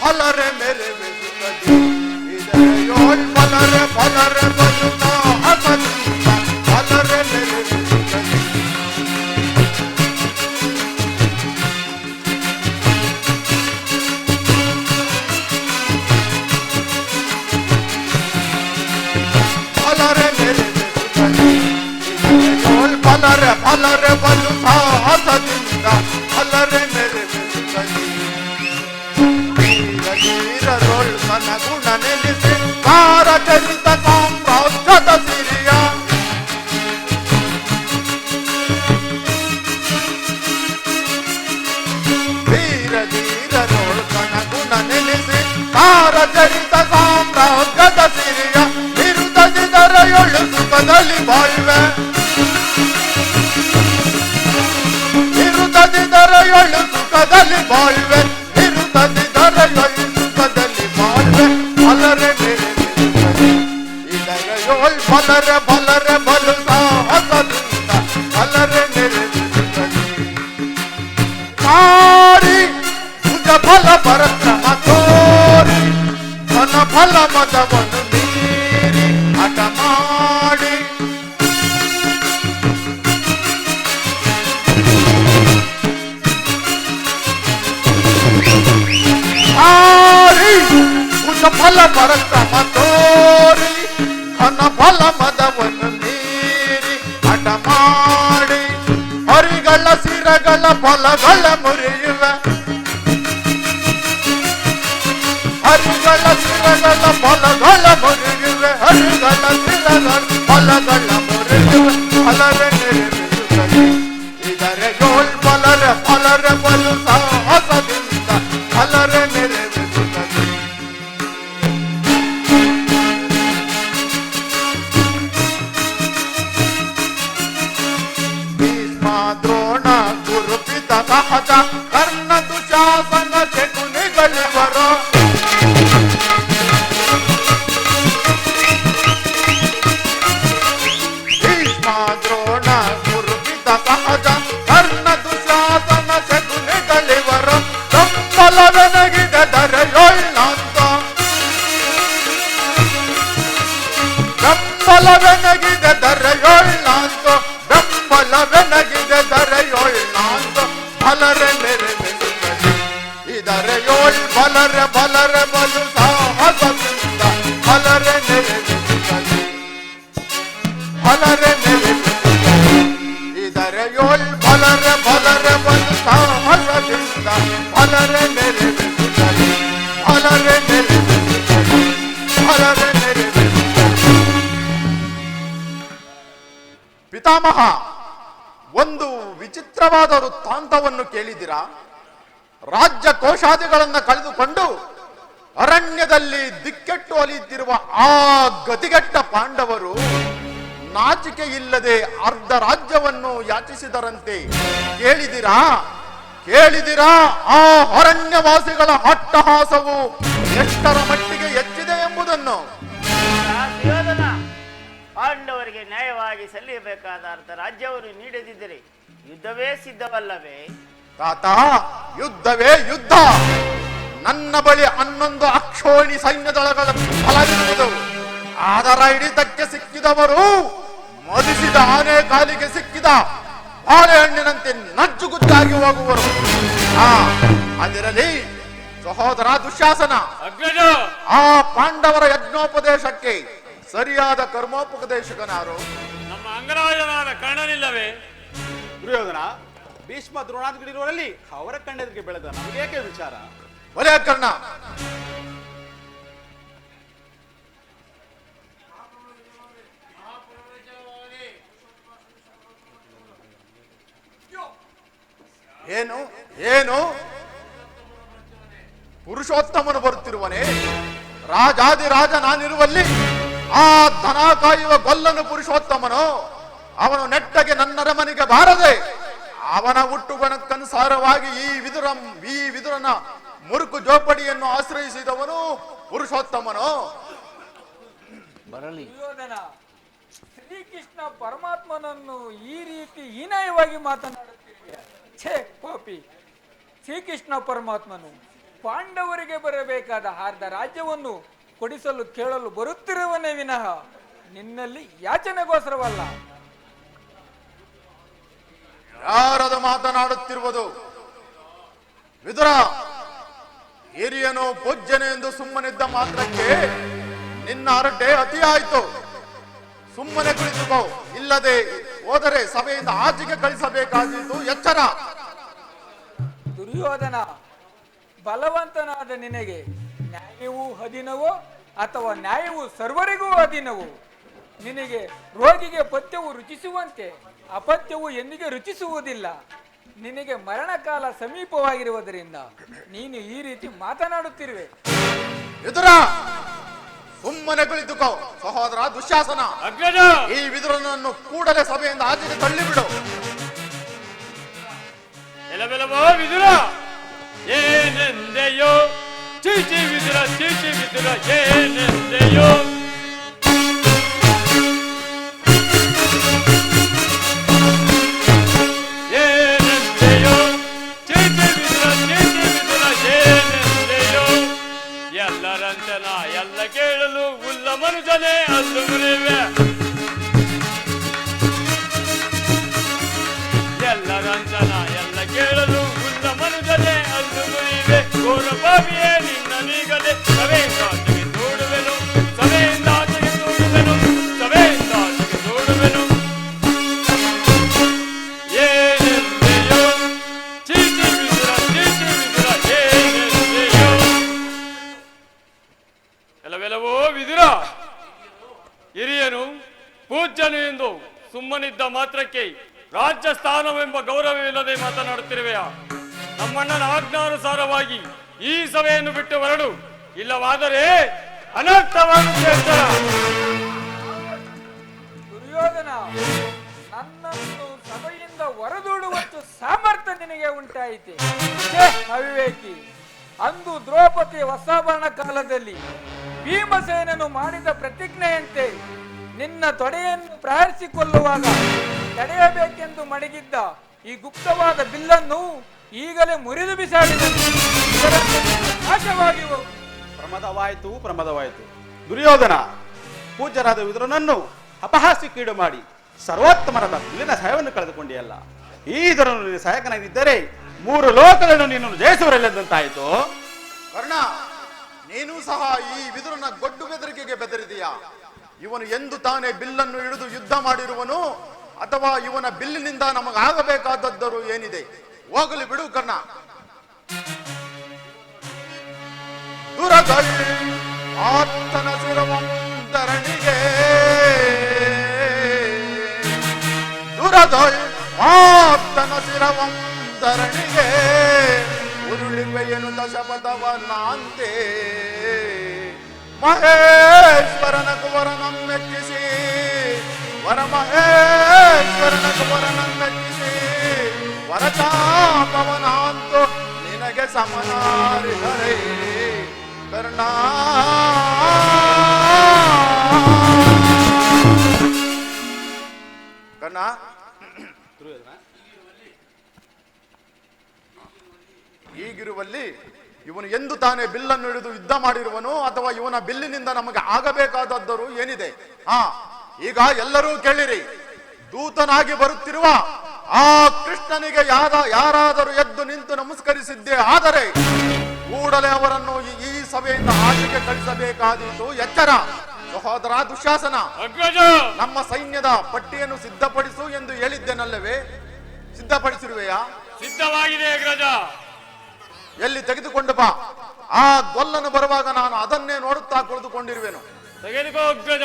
ಹಲರೆ ಮೇರೆ ಬೆಸುಕದಿ ಇದರೆಯೋಳ್ ಬಲರೆ ಬಲರೆ ಬಲುತ ಹಸದಿಂದ ಹಲರೆ ಮೇರೆ ಬೆಸುಕದಿ ಹಲರೆ ಮೇರೆ ಬೆಸುಕದಿ ಇದರೆಯೋಳ್ ಬಲರೆ ಬಲರೆ ಬಲುತ ಹಸದಿಂದ ಹಲರೆ ಮೇರೆ ಬೆಸುಕದಿ ವೀರರೋಳ್ ತನ್ನ ಗುಣ ನೆಲೆಸಿ ಕಾರಚರಿತ ಸಾಮ್ರಾಜ್ಯದ ಸಿರಿಯ ವೀರರೋಳ್ ತನ್ನ ಗುಣ ನೆಲೆಸಿ ಕಾರಚರಿತ ಸಾಮ್ರಾಜ್ಯದ ಸಿರಿಯ ವಿರುದ್ಧದಿದರೆಯೊಳು ಸುಖದಲ್ಲಿ ಬಾಳ್ವೆ ವಿರುದ್ಧದಿದರೆಯೊಳು ಸುಖದಲ್ಲಿ ಬಾಳ್ವೆ ವಿರುದ್ಧದಿದರೆಯೊಳು ಸುಖದಲ್ಲಿ ಬಾಳ್ವೆ ಬಲರೆ ಮೇರೆ ಬೆಸುಕದಿ ಇದರೆಯೋಳ್ ಬಲರೆ ಬಲರೆ ಬಲು ಸಾಹಸದಿಂದ ಬಲರೆ ಮೇರೆ ಬೆಸುಕದಿ ಕಾರಿ ಭುಜ ಫಲ ಪರಕ್ರಮ ತೋರಿ ಧನ ಫಲ ಮದವನ್ನು ಮೀರಿ ಹಠ ಮಾಡಿ ಆರಿ ಭುಜ ಫಲ ಪರಕ್ರಮ ತೋರಿ ಧನ ಫಲ ಮದವನ್ನು ಮೀರಿ ಹಠ ಮಾಡಿ ಹರಿಗಳ ಸಿರಗಳ ಫಲಗಳ ಮುರಿಯುವ ಹರಿಗಳ ಸಿರಗಳ ಫಲಗಳ ಮುರಿಯುವೆ ಹರಿಗಳ ಸಿರಗಳ ಫಲಗಳ ಮುರಿಯುವೆ ಫಲರೆ ಮೇರೆ ಬೆಸುಕದಿ ಇದರೆಯೋಳ್ ಬಲರೆ ಫಲರೆ ಬಲು ಸಾಹಸದಿಂದ ಫಲರೆ ಮೇರೆ ಬೆಸುಕದಿ ಭೀಷ್ಮ ದ್ರೋಣ ಗುರುಪಿತ ಸಹಜ ಕರ್ಣ ದುಶಾಸನ ಶಕುನಿಗಳಿವರು ಭೀಷ್ಮ ದ್ರೋಣ ಗುರುಪಿತ ಸಹಜ ಕರ್ಣ ದುಶಾಸನ ಶಕುನಿಗಳಿವರು ಬೆಂಬಲವೆನಗಿದೆ ದರೆಯೋಳ್ನಾಂತ ಬೆಂಬಲವೆನಗಿದೆ ದರೆಯೋಳ್ನಾಂತ ಬೆಂಬಲವೆನಗಿದೆ ದರೆಯೋಳ್ನಾಂತ ಬಲರೆ ಮೇರೆ ಬೆಸುಕದಿ ಇದರೆಯೋಳ್ ಬಲರೆ ಬಲರೆ ಬಲು ಸಾಹಸದಿಂದ ಬಲರೆ ಮೇರೆ ಬೆಸುಕದಿ ಬಲರೆ ಮೇರೆ ಬೆಸುಕದಿ ಇದರೆಯೋಳ್ ಬಲರೆ ಬಲರೆ ಬಲು ಸಾಹಸದಿಂದ ಬಲರೆ ಮೇರೆ ಬೆಸುಕದಿ ಬಲರೆ ಮೇರೆ ಬೆಸುಕದಿ ಬಲರೆ ಮೇರೆ ಬೆಸುಕದಿ ಪಿತಾಮಹ ಒಂದು ವಿಚಿತ್ರವಾದ ವೃತ್ತಾಂತವನ್ನು ಕೇಳಿದಿರಾ? ರಾಜ್ಯ ಕೋಶಾದಿಗಳನ್ನು ಕಳೆದುಕೊಂಡು ಅರಣ್ಯದಲ್ಲಿ ದಿಕ್ಕೆಟ್ಟು ಅಲಿಯುತ್ತಿರುವ ಆ ಗತಿಗೆಟ್ಟ ಪಾಂಡವರು ನಾಚಿಕೆ ಇಲ್ಲದೆ ಅರ್ಧ ರಾಜ್ಯವನ್ನು ಯಾಚಿಸಿದರಂತೆ. ಕೇಳಿದಿರಾ ಕೇಳಿದಿರಾ ಆ ಅರಣ್ಯವಾಸಿಗಳ ಅಟ್ಟಹಾಸವು ಎಷ್ಟರ ಮಟ್ಟಿಗೆ ಹೆಚ್ಚಿದೆ ಎಂಬುದನ್ನು? ದುರ್ಯೋಧನ, ಪಾಂಡವರಿಗೆ ನ್ಯಾಯವಾಗಿ ಸಲ್ಲಿಸಬೇಕಾದ ಅರ್ಥ ರಾಜ್ಯವನ್ನು ನೀಡದಿದ್ದರೆ ಯುದ್ಧವೇ ಸಿದ್ಧವಲ್ಲವೇ? ತಾತ, ಯುದ್ಧವೇ ಯುದ್ಧ. ನನ್ನ ಬಳಿ 11 ಅಕ್ಷೋಣಿ ಸೈನ್ಯದಳಗಳ ಫಲವಿರುವುದು. ಅದರ ಹಿಡಿತಕ್ಕೆ ಸಿಕ್ಕಿದವರು ಮದಿಸಿದ ಆನೆ ಕಾಲಿಗೆ ಸಿಕ್ಕಿದ ಬಾಳೆಹಣ್ಣಿನಂತೆ ನಜ್ಜುಗುಜ್ಜಾಗಿ ಹೋಗುವರು. ಅದಿರಲಿ ಸಹೋದರ ದುಶ್ಯಾಸನ, ಆ ಪಾಂಡವರ ಯಜ್ಞೋಪದೇಶಕ್ಕೆ ಸರಿಯಾದ ಕರ್ಮೋಪದೇಶಕನಾರು? ನಮ್ಮ ಅಂಗರಾಜನಾದ ಕರ್ಣನಿಲ್ಲವೇ? ದುರ್ಯೋಧನ, ಭೀಷ್ಮ ದ್ರೋಣಾದಿಗಳಿರುವಲ್ಲಿ ಅವರ ಕಣ್ಣೆದುರಿಗೆ ಬೆಳೆದ ನಮಗೇಕೆ ವಿಚಾರ? ಒಲೆ ಕರ್ಣ, ಏನು ಏನು ಪುರುಷೋತ್ತಮನು ಬರುತ್ತಿರುವನೇ? ರಾಜಾದಿರಾಜ ನಾನಿರುವಲ್ಲಿ ಆ ದನ ಕಾಯುವ ಗೊಲ್ಲನು ಪುರುಷೋತ್ತಮನು. ಅವನು ನೆಟ್ಟಗೆ ನನ್ನರಮನೆಗೆ ಬಾರದೆ ಅವನ ಹುಟ್ಟುಗುಣಕ್ಕನುಸಾರವಾಗಿ ಈ ವಿದುರನ ಮುರುಕು ಜೋಪಡಿಯನ್ನು ಆಶ್ರಯಿಸಿದವನು ಪುರುಷೋತ್ತಮನು. ಬರಲಿ. ದುರ್ಯೋಧನ, ಶ್ರೀಕೃಷ್ಣ ಪರಮಾತ್ಮನನ್ನು ಈ ರೀತಿ ಹೀನಾಯವಾಗಿ ಮಾತನಾಡುತ್ತಿದೆಯಾ? ಛೇ ಪಾಪಿ! ಶ್ರೀಕೃಷ್ಣ ಪರಮಾತ್ಮನು ಪಾಂಡವರಿಗೆ ಬರಬೇಕಾದ ಅರ್ಧ ರಾಜ್ಯವನ್ನು ಕೊಡಿಸಲು ಕೇಳಲು ಬರುತ್ತಿರುವನೇ ವಿನಃ ನಿನ್ನಲ್ಲಿ ಯಾಚನೆಗೋಸ್ಕರವಲ್ಲ. ಯಾರದ ಮಾತನಾಡುತ್ತಿರುವುದು? ವಿದುರ, ಹಿರಿಯನು ಪೂಜ್ಯನು ಎಂದು ಸುಮ್ಮನಿದ್ದ ಮಾತ್ರಕ್ಕೆ ನಿನ್ನ ಹರಟೆ ಅತಿಯಾಯಿತು. ಸುಮ್ಮನೆ ಕುಳಿತುಕೋ, ಇಲ್ಲದೆ ಹೋದರೆ ಸಭೆಯಿಂದ ಆಚೆಗೆ ಕಳಿಸಬೇಕಾದೀತು. ಎಚ್ಚರ. ದುರ್ಯೋಧನ, ಬಲವಂತನಾದ ನಿನಗೆ ನ್ಯಾಯವೂ ಅಧೀನವೋ ಅಥವಾ ನ್ಯಾಯವು ಸರ್ವರಿಗೂ ಅಧೀನವೋ? ನಿನಗೆ ರೋಗಿಗೆ ಪಥ್ಯವು ರುಚಿಸುವಂತೆ ಅಪಥ್ಯವು ಎಂದಿಗೆ ರುಚಿಸುವುದಿಲ್ಲ. ನಿನಗೆ ಮರಣಕಾಲ ಸಮೀಪವಾಗಿರುವುದರಿಂದ ನೀನು ಈ ರೀತಿ ಮಾತನಾಡುತ್ತಿರುವೆ. ವಿದುರ, ಸುಮ್ಮನೆ ಕುಳಿತುಕೋ. ಸಹೋದರ ದುಶ್ಯಾಸನ, ಅಗ್ರಜ, ಈ ವಿದುರನನ್ನು ಕೂಡಲೇ ಸಭೆಯಿಂದ ಆಚೆಗೆ ತಳ್ಳಿಬಿಡು. ಎಲಬೆಲಬೋ ವಿದುರ, ಏನೆಂದೆಯೋ ಚೀಚಿ ವಿದುರ, ಚೀಚಿ ವಿದುರ, ಏನೆಂದೆಯೋ? ಏನೆಂದೆಯೋ ಚೀಚಿ ವಿದುರ, ಚೀಚಿ ವಿದುರ, ಏನೆಂದೆಯೋ? ಎಲ್ಲರಂತನ ಎಲ್ಲ ಕೇಳಲು ಉಲ್ಲ ಮನುಜನೇ ಅಲ್ಲು ಮುರಿವೆ. ಎಲ್ಲರಂತನ ಎಲ್ಲ ಕೇಳಲು ಉಲ್ಲ ಮನುಜನೇ ಅಲ್ಲು ಮುರಿವೆ. ಘೋರ ಪಾಪಿಯೇ ನಿನ್ನ ನೀಗದೆ ಸಭೆಯಿಂದಾಚೆಗೆ ನೋಡುವೆನು, ಸಭೆಯಿಂದಾಚೆಗೆ ನೋಡುವೆನು, ಸಭೆಯಿಂದಾಚೆಗೆ ನೋಡುವೆನು. ಏನೆಂದೆಯೋ ಚೀಚಿ ವಿದುರ, ಚೀಚಿ ವಿದುರ, ಏನೆಂದೆಯೋ? ಎಲ್ಲವೆಲ್ಲವೋ ವಿದುರ, ಹಿರಿಯನು ಪೂಜ್ಯನು ಎಂದು ಸುಮ್ಮನಿದ್ದ ಮಾತ್ರಕ್ಕೆ ರಾಜ್ಯ ಸ್ಥಾನವೆಂಬ ಗೌರವವಿಲ್ಲದೆ ಮಾತನಾಡುತ್ತಿರುವೆಯ? ನಮ್ಮಣ್ಣನ ಆಜ್ಞಾನುಸಾರವಾಗಿ ಈ ಸಭೆಯನ್ನು ಬಿಟ್ಟು ಹೊರಡು, ಇಲ್ಲವಾದರೆ ಅನರ್ಥವಾಗುತ್ತೆ. ದುರ್ಯೋಧನ, ನನ್ನನ್ನು ಸಭೆಯಿಂದ ಹೊರದೂಡುವಷ್ಟು ಸಾಮರ್ಥ್ಯ ನಿನಗೆ ಉಂಟಾಯಿತೆ. ಛೇ, ಅವಿವೇಕಿ! ಅಂದು ದ್ರೌಪದಿ ವಸಾಭರಣ ಕಾಲದಲ್ಲಿ ಭೀಮಸೇನನು ಮಾಡಿದ ಪ್ರತಿಜ್ಞೆಯಂತೆ ನಿನ್ನ ತೊಡೆಯನ್ನು ಪ್ರಹರಿಸಿಕೊಳ್ಳುವಾಗ ತಡೆಯಬೇಕೆಂದು ಮಡಗಿದ್ದ ಈ ಗುಪ್ತವಾದ ಬಿಲ್ಲನ್ನು ಈಗಲೇ ಮುರಿದು ಬಿಸಾಡಿದನು. ನಾಶವಾಗಿ ಹೋಗು. ಪ್ರಮದವಾಯಿತು, ಪ್ರಮದವಾಯಿತು. ದುರ್ಯೋಧನ, ಪೂಜ್ಯರಾದ ವಿದುರನನ್ನು ಅಪಹಾಸ್ಯಕ್ಕೀಡು ಮಾಡಿ ಸರ್ವೋತ್ತಮರಾದ ಬಿಲ್ಲಿನ ಸಹಾಯವನ್ನು ಕಳೆದುಕೊಂಡಿಯಲ್ಲ. ಈ ಇದರನ್ನು ನಿನ್ನ ಸಹಾಯಕನಾಗಿದ್ದರೆ 3 ಲೋಕಗಳನ್ನು ನೀನು ಜಯಿಸುವರೆಲ್ಲದಂತಾಯಿತು. ಕರ್ಣ, ನೀನು ಸಹ ಈ ವಿದುರನ ಗೊಡ್ಡು ಬೆದರಿಕೆಗೆ ಬೆದರಿದೀಯಾ? ಇವನು ಎಂದು ತಾನೇ ಬಿಲ್ಲನ್ನು ಹಿಡಿದು ಯುದ್ಧ ಮಾಡಿರುವನು, ಅಥವಾ ಇವನ ಬಿಲ್ಲಿನಿಂದ ನಮಗಾಗಬೇಕಾದದ್ದರು ಏನಿದೆ? ಹೋಗಲಿ ಬಿಡು ಕರ್ಣ. ದುರದೈ ಆತನ ಶಿರವಂತರಣಿಗೆ, ದುರದೈ ಆತನ ಶಿರವಂತರಣಿಗೆ ಉರುಳಿರುವೆಯನು ದಶಪಥವನಾಂತೆ. ಮಹೇಶ್ವರನ ಕುವರನಮ್ಮೆಚ್ಚಿಸಿ, ವರ ಮಹೇಶ್ವರನ ಕುವರನಮ್ಮೆಚ್ಚಿಸಿ, ವರಚಾಪವನಾಂತು ನಿನಗೆ ಸಮನಾರಿಹರೇ ಕರ್ಣ. ಕರ್ಣ, ಹೀಗಿರುವಲ್ಲಿ ಇವನು ಎಂದು ತಾನೇ ಬಿಲ್ಲನ್ನು ಹಿಡಿದು ಯುದ್ಧ ಮಾಡಿರುವನು, ಅಥವಾ ಇವನ ಬಿಲ್ಲಿನಿಂದ ನಮಗೆ ಆಗಬೇಕಾದದ್ದರು ಏನಿದೆ? ಈಗ ಎಲ್ಲರೂ ಕೇಳಿರಿ. ದೂತನಾಗಿ ಬರುತ್ತಿರುವ ಆ ಕೃಷ್ಣನಿಗೆ ಯಾರಾದರೂ ಎದ್ದು ನಿಂತು ನಮಸ್ಕರಿಸಿದ್ದೇ ಆದರೆ ಕೂಡಲೇ ಅವರನ್ನು ಈ ಸಭೆಯಿಂದ ಆಚೆಗೆ ಕಳಿಸಬೇಕಾದೀತು. ಎಚ್ಚರ. ಸಹೋದರ ದುಶ್ಯಾಸನ, ನಮ್ಮ ಸೈನ್ಯದ ಪಟ್ಟಿಯನ್ನು ಸಿದ್ಧಪಡಿಸು ಎಂದು ಹೇಳಿದ್ದೇನಲ್ಲವೇ? ಸಿದ್ಧಪಡಿಸಿರುವೆಯಾ? ಸಿದ್ಧವಾಗಿದೆ ಅಗ್ರಜ. ಎಲ್ಲಿ ತೆಗೆದುಕೊಂಡು ಬಾ. ಆ ಗೊಲ್ಲನು ಬರುವಾಗ ನಾನು ಅದನ್ನೇ ನೋಡುತ್ತಾ ಕುಳಿತುಕೊಂಡಿರುವೆನು. ತೆಗೆದುಕೋ ಅಗ್ರಜ.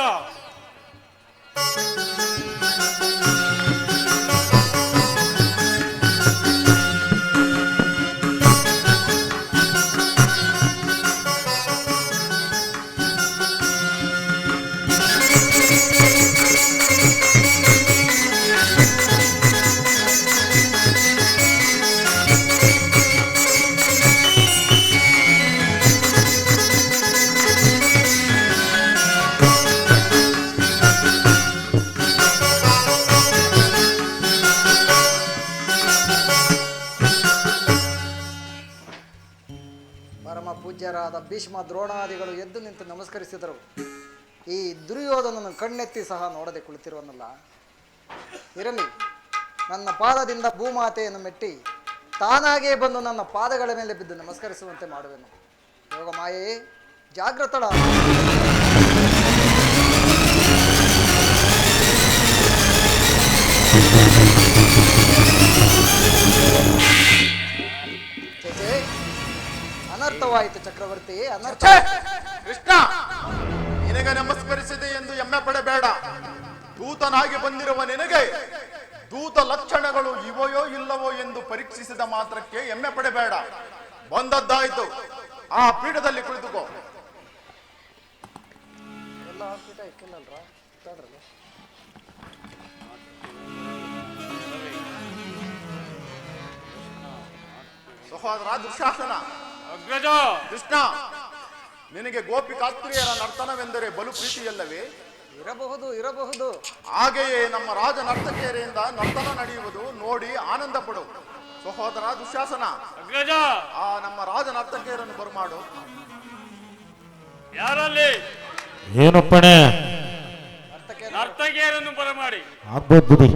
ಪರಮ ಪೂಜ್ಯರಾದ ಭೀಷ್ಮ ದ್ರೋಣಾದಿಗಳು ಎದ್ದು ನಿಂತು ನಮಸ್ಕರಿಸಿದರು. ಈ ದುರ್ಯೋಧನನ್ನು ಕಣ್ಣೆತ್ತಿ ಸಹ ನೋಡದೆ ಕುಳಿತಿರುವನಲ್ಲ. ಇರಲಿ, ನನ್ನ ಪಾದದಿಂದ ಭೂಮಾತೆಯನ್ನು ಮೆಟ್ಟಿ ತಾನಾಗೇ ಬಂದು ನನ್ನ ಪಾದಗಳ ಮೇಲೆ ಬಿದ್ದು ನಮಸ್ಕರಿಸುವಂತೆ ಮಾಡುವೆನು. ಯೋಗ ಮಾಯೇ ಜಾಗೃತಳ. ಚೇಚೆ, ಅನರ್ಥವಾಯಿತು ಚಕ್ರವರ್ತಿ, ಅನರ್ಥ. ಕೃಷ್ಣ, ನಿನಗೆ ನಮಸ್ಕರಿಸಿದೆ ಎಂದು ಹೆಮ್ಮೆ ಪಡಬೇಡ. ದೂತನಾಗಿ ಬಂದಿರುವ ನಿನಗೆ ದೂತ ಲಕ್ಷಣಗಳು ಇವೋ ಇಲ್ಲವೋ ಎಂದು ಪರೀಕ್ಷಿಸಿದ ಮಾತ್ರಕ್ಕೆ ಹೆಮ್ಮೆ ಪಡಬೇಡ. ಬಂದದ್ದಾಯ್ತು, ಆ ಪೀಠದಲ್ಲಿ ಕುಳಿತುಕೋ. ಎಲ್ಲ ಪೀಠ ಇಕ್ಕಿಲ್ಲಲ್ರ ಅದ್ರಲ್ಲಿ. ಸಹೋದರ ದುಶ್ಯಾಸನ, ಅಗ್ರಜ. ಕೃಷ್ಣ, ನಿನಗೆ ಗೋಪಿಕಾಸ್ತ್ರೀಯರ ನರ್ತನವೆಂದರೆ ಬಲು ಪ್ರೀತಿಯಲ್ಲವೇ? ಇರಬಹುದು ಇರಬಹುದು. ಹಾಗೆಯೇ ನಮ್ಮ ರಾಜ ನರ್ತಕಿಯರಿಂದ ನರ್ತನ ನಡೆಯುವುದು ನೋಡಿ ಆನಂದ ಪಡು. ಸಹೋದರ ದುಶ್ಯಾಸನ, ಅಗ್ರಜ. ಆ ನಮ್ಮ ರಾಜ ನರ್ತಕಿಯರನ್ನು ಬರುಮಾಡು. ಯಾರಲ್ಲಿ? ಏನಪ್ಪಣೆ? ನರ್ತಕಿಯರನ್ನು ಬರಮಾಡಿ. ಆಗ್ಬೋದು ಬಿಡಿ.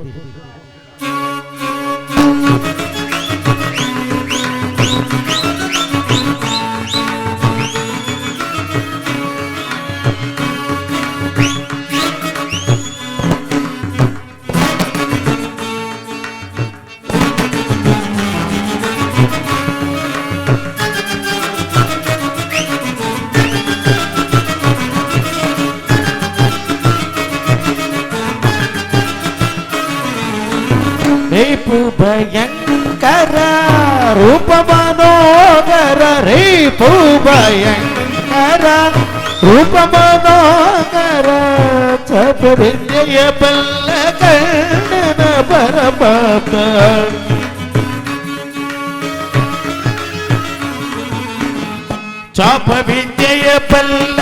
ರೇಪು ಭಯಂಕರ ರೂಪ ಮನೋಗರ, ರೇಪು ಭಯಂಕರ ರೂಪ ಮನೋಗರ, ಚಪರಿಜಯ ಬಲ್ಲ ಕಣ್ಣನ ಪರಮಾತ್ಮ. ಚಾಪ ವಿದ್ಯೆಯ ಬಲ್ಲ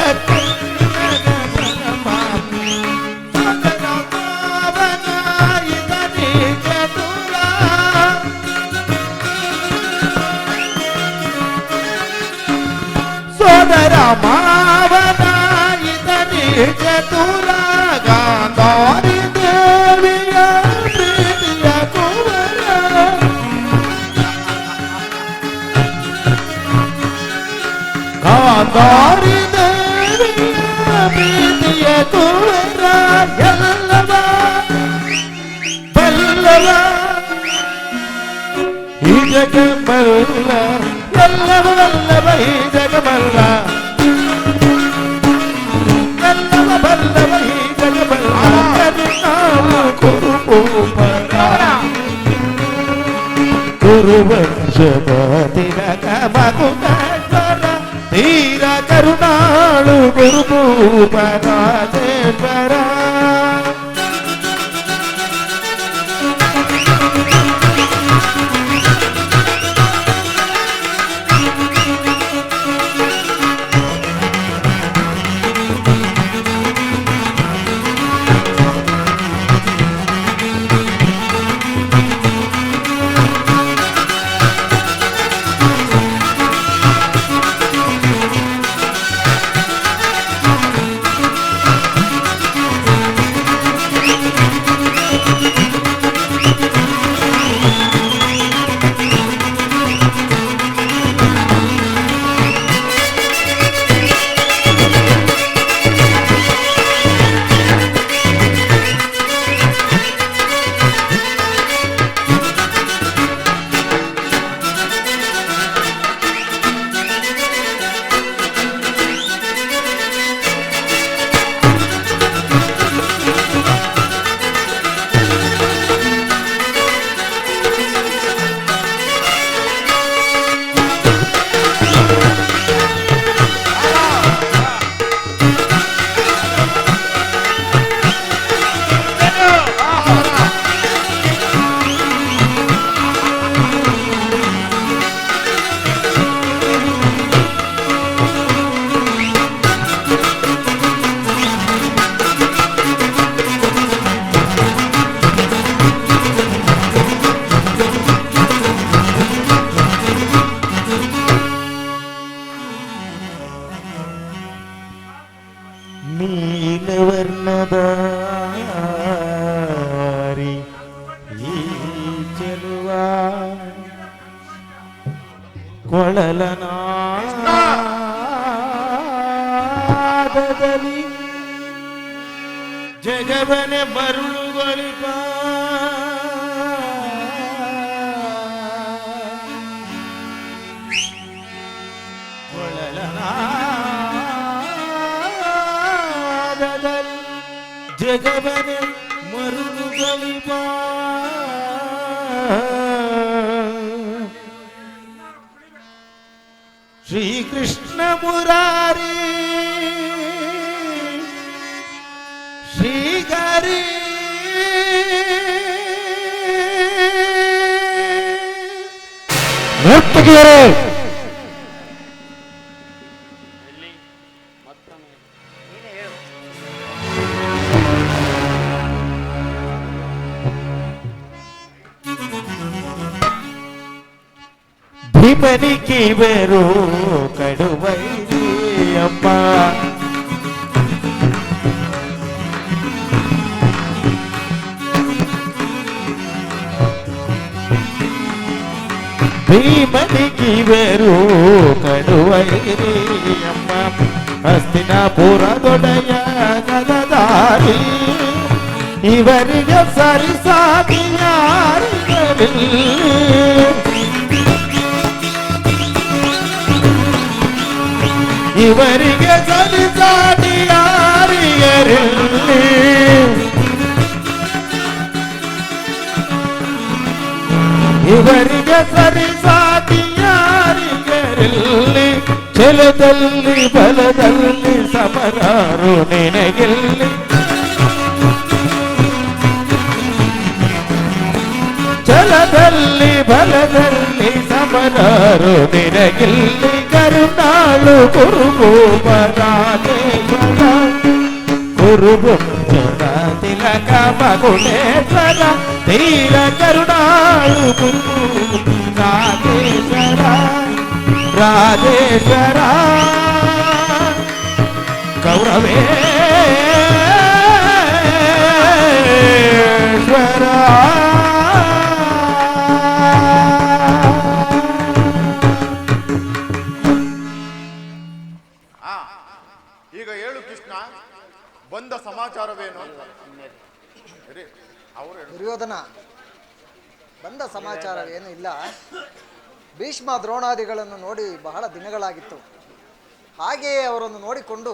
ಮಾವನ ಇದನಿ ಚತುರ, ಗಾಂಧಾರಿ ದೇವಿಯ ಪ್ರೀತಿಯ ಕುವರ, ಗಾಂಧಾರಿ ದೇವಿಯ ಪ್ರೀತಿಯ ಕುವರ, ಎಲ್ಲವ ಬಲ್ಲವ ಈ ಜಗಮಲ್ಲ, ಎಲ್ಲವ ಬಲ್ಲವ ಈ ಜಗಮಲ್ಲ, ಎಲ್ಲವ ಬಲ್ಲವ ಈ ಜಗಮಲ್ಲ. ಗುರುವಂಶದ ತಿಲಕ ಮಧುಕರ, ತೀರ ಕರುಣಾಳು ಗುರುಭೂಪರಾಜೇಶ್ವರ. ಕೊಳಲನಾದದಲ್ಲಿ ಜಗವನೆ ಮರುಳುಗೊಳಿಪ ಕೊಳಲನಾದದಲ್ಲಿ ಜಗವನೆ ಮರುಳುಗೊಳಿಪ ಶ್ರೀಕೃಷ್ಣ ಮುರಾರಿ ಶ್ರೀಗರಿ ನರ್ತಕಿಯರೇ ಎಲ್ಲಿ ಮತ್ತೊಮ್ಮೆ ನೀನೇ ಹೇಳು. ಭೀಮನಿಗೆ ಬೇರು ಕಡುವೈರಿ ಅಮ್ಮ ಭೀಮನಿಗೆ ಬೇರು ಕಡುವೈರಿ ಅಮ್ಮ ಹಸ್ತಿನಾಪುರದೊಡೆಯ ಗದದಾರಿ ಇವರಿಗೆ ಸರಿಸಾಗಿ ಯಾರಿಗರಿಲ್ಲ ಇವರಿಗೆ ಸರಿಸಾಟಿ ಯಾರಿಗರಿಲ್ಲಿ ಇವರಿಗೆ ಸರಿಸಾಟಿ ಯಾರಿಗರಿಲ್ಲಿ ಛಲದಲ್ಲಿ ಬಲದಲ್ಲಿ ಸಮರಾರು ನಿನಗಿಲ್ಲಿ ಛಲದಲ್ಲಿ ಬಲದಲ್ಲಿ ಸಮರಾರು ನಿನಗಿಲ್ಲಿ ಕರುಣಾಳು ಕುರುಭೂಪರಾಧೇಶ್ವರ ಕುರುಭುಂಜನ ತಿಲಕ ಮಗುಣೇಶ್ವರ ತೀರ ಕರುಣಾಳು ಕುರು ರಾಧೇಶ್ವರ ರಾಧೇಶ್ವರ ಕೌರವೇಶ್ವರ ಈಗ ಹೇಳು ಕೃಷ್ಣ, ಬಂದ ಸಮಾಚಾರವೇನು? ಅವರು ದುರ್ಯೋಧನ, ಬಂದ ಸಮಾಚಾರವೇನು ಇಲ್ಲ. ಭೀಷ್ಮ ದ್ರೋಣಾದಿಗಳನ್ನು ನೋಡಿ ಬಹಳ ದಿನಗಳಾಗಿತ್ತು. ಹಾಗೆಯೇ ಅವರನ್ನು ನೋಡಿಕೊಂಡು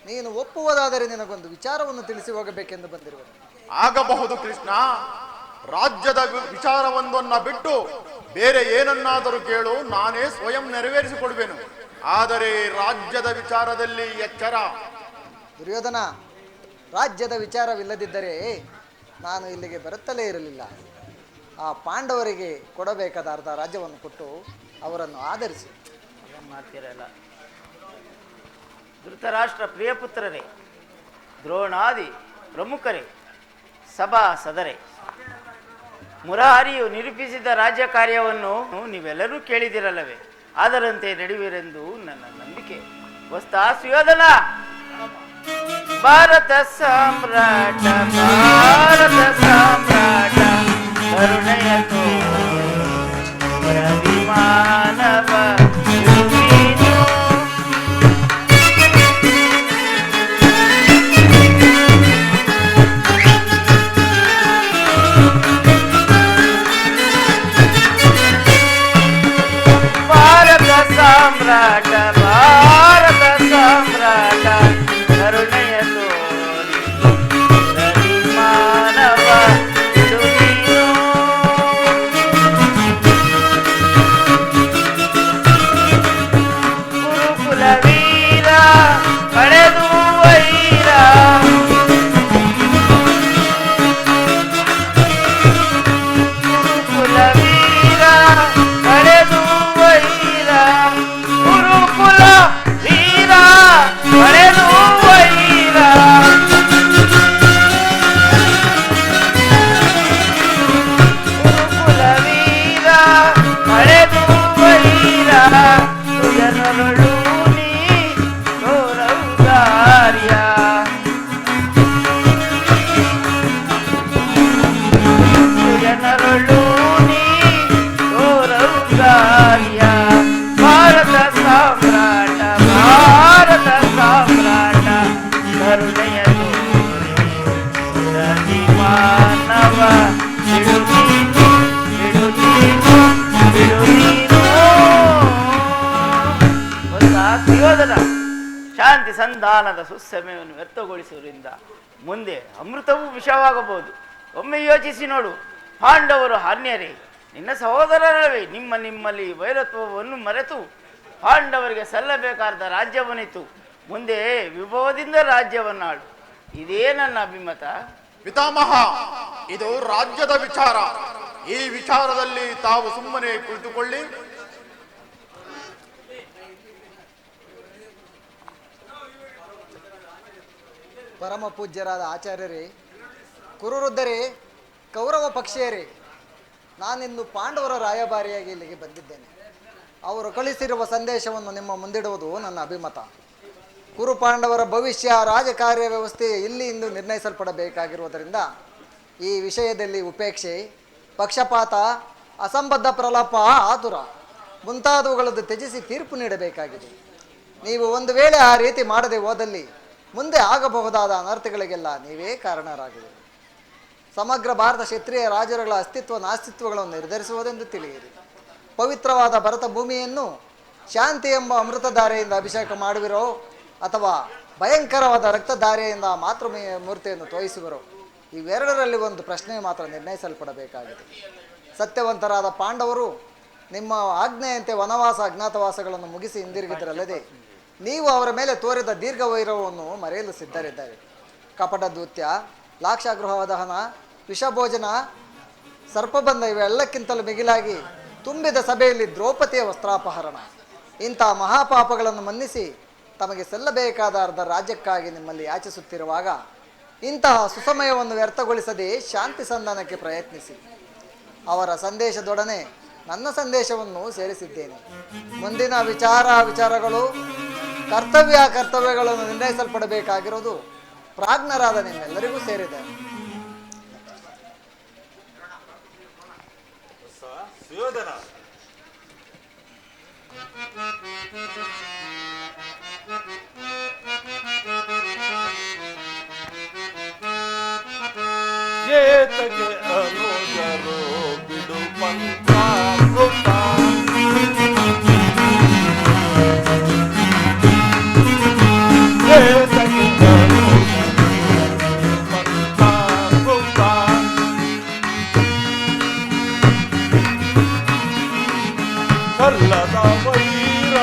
ನೀನು ಒಪ್ಪುವುದಾದರೆ ನಿನಗೊಂದು ವಿಚಾರವನ್ನು ತಿಳಿಸಿ ಹೋಗಬೇಕೆಂದು ಬಂದಿರುವುದು. ಆಗಬಹುದು ಕೃಷ್ಣ. ರಾಜ್ಯದ ವಿಚಾರವೊಂದನ್ನ ಬಿಟ್ಟು ಬೇರೆ ಏನನ್ನಾದರೂ ಕೇಳು, ನಾನೇ ಸ್ವಯಂ ನೆರವೇರಿಸಿಕೊಡುವೆನು. ಆದರೆ ರಾಜ್ಯದ ವಿಚಾರದಲ್ಲಿ ಎಚ್ಚರ. ದುರ್ಯೋಧನ, ರಾಜ್ಯದ ವಿಚಾರವಿಲ್ಲದಿದ್ದರೆ ನಾನು ಇಲ್ಲಿಗೆ ಬರುತ್ತಲೇ ಇರಲಿಲ್ಲ. ಆ ಪಾಂಡವರಿಗೆ ಕೊಡಬೇಕಾದ ಅರ್ಧ ರಾಜ್ಯವನ್ನು ಕೊಟ್ಟು ಅವರನ್ನು ಆಧರಿಸಿ. ಏನು ಮಾಡ್ತೀರಲ್ಲ. ಧೃತರಾಷ್ಟ್ರ ಪ್ರಿಯಪುತ್ರರೇ, ದ್ರೋಣಾದಿ ಪ್ರಮುಖರೇ, ಸಭಾ ಸದರೇ, ಮುರಾರಿಯು ನಿರೂಪಿಸಿದ ರಾಜ್ಯ ಕಾರ್ಯವನ್ನು ನೀವೆಲ್ಲರೂ ಕೇಳಿದಿರಲ್ಲವೇ? ಅದರಂತೆ ನಡೆಯುವಿರೆಂದು ನನ್ನ ನಂಬಿಕೆ. ವಸ್ತಾ ಸುಯೋಧನ, ಭಾರತ ಸಾಮ್ರಾಟ ಭಾರತ ಸಾಮ್ರಾಟ ಕರುಣೆಯ ಮಾನವ ಭಾರತ ಸಾಮ್ರಾಟ ಭಾರತ ಸಾಮ್ರಾಟ ಕರುಣೆಯ ತೋರಿ ಮಾನವ ಗುರುಕುಲ ವೀರ ಪಡೆದು ವೈರ ಗುರುಕುಲ ವೀರ ಪಡೆದು ವೈರ ಗುರುಕುಲ ದುರ್ಯೋಧನ, ಶಾಂತಿ ಸಂಧಾನದ ಸುಸಮಯವನ್ನು ವ್ಯರ್ಥಗೊಳಿಸುವುದರಿಂದ ಮುಂದೆ ಅಮೃತವೂ ವಿಷವಾಗಬಹುದು. ಒಮ್ಮೆ ಯೋಚಿಸಿ ನೋಡು. ಪಾಂಡವರು ಅನ್ಯರೇ, ನಿನ್ನ ಸಹೋದರರವೇ. ನಿಮ್ಮಲ್ಲಿ ವೈರತ್ವವನ್ನು ಮರೆತು ಪಾಂಡವರಿಗೆ ಸಲ್ಲಬೇಕಾದ ರಾಜ್ಯವನ್ನಿತ್ತು ಮುಂದೆ ವಿಭವದಿಂದ ರಾಜ್ಯವನ್ನಾಳು. ಇದೇ ನನ್ನ ಅಭಿಮತ. ಪಿತಾಮಹ, ಇದು ರಾಜ್ಯದ ವಿಚಾರ. ಈ ವಿಚಾರದಲ್ಲಿ ತಾವು ಸುಮ್ಮನೆ ಕುಳಿತುಕೊಳ್ಳಿ. ಪರಮ ಪೂಜ್ಯರಾದ ಆಚಾರ್ಯರೇ, ಕುರುವೃದ್ಧರೇ, ಕೌರವ ಪಕ್ಷೀಯರೇ, ನಾನಿಂದು ಪಾಂಡವರ ರಾಯಭಾರಿಯಾಗಿ ಇಲ್ಲಿಗೆ ಬಂದಿದ್ದೇನೆ. ಅವರು ಕಳಿಸಿರುವ ಸಂದೇಶವನ್ನು ನಿಮ್ಮ ಮುಂದಿಡುವುದು ನನ್ನ ಅಭಿಮತ. ಕುರು ಪಾಂಡವರ ಭವಿಷ್ಯ ರಾಜಕಾರ್ಯ ವ್ಯವಸ್ಥೆ ಇಲ್ಲಿ ಇಂದು ನಿರ್ಣಯಿಸಲ್ಪಡಬೇಕಾಗಿರುವುದರಿಂದ ಈ ವಿಷಯದಲ್ಲಿ ಉಪೇಕ್ಷೆ, ಪಕ್ಷಪಾತ, ಅಸಂಬದ್ಧ ಪ್ರಲಾಪ, ಆತುರ ಮುಂತಾದವುಗಳನ್ನು ತ್ಯಜಿಸಿ ತೀರ್ಪು ನೀಡಬೇಕಾಗಿದೆ. ನೀವು ಒಂದು ವೇಳೆ ಆ ರೀತಿ ಮಾಡದೆ ಹೋದಲ್ಲಿ ಮುಂದೆ ಆಗಬಹುದಾದ ಅನರ್ಥಗಳಿಗೆಲ್ಲ ನೀವೇ ಕಾರಣರಾಗಿವೆ. ಸಮಗ್ರ ಭಾರತ ಕ್ಷತ್ರಿಯ ರಾಜರುಗಳ ಅಸ್ತಿತ್ವ ನಾಸ್ತಿತ್ವಗಳನ್ನು ನಿರ್ಧರಿಸುವುದೆಂದು ತಿಳಿಯಿರಿ. ಪವಿತ್ರವಾದ ಭರತ ಭೂಮಿಯನ್ನು ಶಾಂತಿ ಎಂಬ ಅಮೃತಧಾರೆಯಿಂದ ಅಭಿಷೇಕ ಮಾಡುವಿರೋ ಅಥವಾ ಭಯಂಕರವಾದ ರಕ್ತಧಾರೆಯಿಂದ ಮಾತೃಮೂರ್ತಿಯನ್ನು ತೋರಿಸುವಿರೋ, ಇವೆರಡರಲ್ಲಿ ಒಂದು ಪ್ರಶ್ನೆ ಮಾತ್ರ ನಿರ್ಣಯಿಸಲ್ಪಡಬೇಕಾಗಿದೆ. ಸತ್ಯವಂತರಾದ ಪಾಂಡವರು ನಿಮ್ಮ ಆಜ್ಞೆಯಂತೆ ವನವಾಸ ಅಜ್ಞಾತವಾಸಗಳನ್ನು ಮುಗಿಸಿ ಹಿಂದಿರುಗಿದರಲ್ಲದೆ ನೀವು ಅವರ ಮೇಲೆ ತೋರಿದ ದೀರ್ಘ ವೈರವನ್ನು ಮರೆಯಲು ಸಿದ್ಧರಿದ್ದಾರೆ. ಕಪಟ ದೂತ್ಯ, ಲಾಕ್ಷಾಗೃಹ ದಹನ, ವಿಷಭೋಜನ, ಸರ್ಪಬಂಧ ಇವೆಲ್ಲಕ್ಕಿಂತಲೂ ಮಿಗಿಲಾಗಿ ತುಂಬಿದ ಸಭೆಯಲ್ಲಿ ದ್ರೌಪದಿಯ ವಸ್ತ್ರಾಪಹರಣ ಇಂಥ ಮಹಾಪಾಪಗಳನ್ನು ಮನ್ನಿಸಿ ತಮಗೆ ಸಲ್ಲಬೇಕಾದ ಅರ್ಧ ರಾಜ್ಯಕ್ಕಾಗಿ ನಿಮ್ಮಲ್ಲಿ ಯಾಚಿಸುತ್ತಿರುವಾಗ ಇಂತಹ ಸುಸಮಯವನ್ನು ವ್ಯರ್ಥಗೊಳಿಸದೆ ಶಾಂತಿ ಸಂಧಾನಕ್ಕೆ ಪ್ರಯತ್ನಿಸಿ. ಅವರ ಸಂದೇಶದೊಡನೆ ನನ್ನ ಸಂದೇಶವನ್ನು ಸೇರಿಸಿದ್ದೇನೆ. ಮುಂದಿನ ವಿಚಾರಗಳು ಕರ್ತವ್ಯಗಳನ್ನು ನಿರ್ಣಯಿಸಲ್ಪಡಬೇಕಾಗಿರುವುದು ಪ್ರಾಜ್ಞರಾದ ನಿಮ್ಮೆಲ್ಲರಿಗೂ ಸೇರಿದೆ. ಸುಯೋಧನ, ಏತಕ್ಕೆ ಅನುಜರು ಬಿಡು ಮಂತ್ರ ಮೃತ. ಏತಕ್ಕೆ ಅನುಜರು ಮಂತ್ರ ಮೃತ. ಕಲ್ಲದ ವೈರ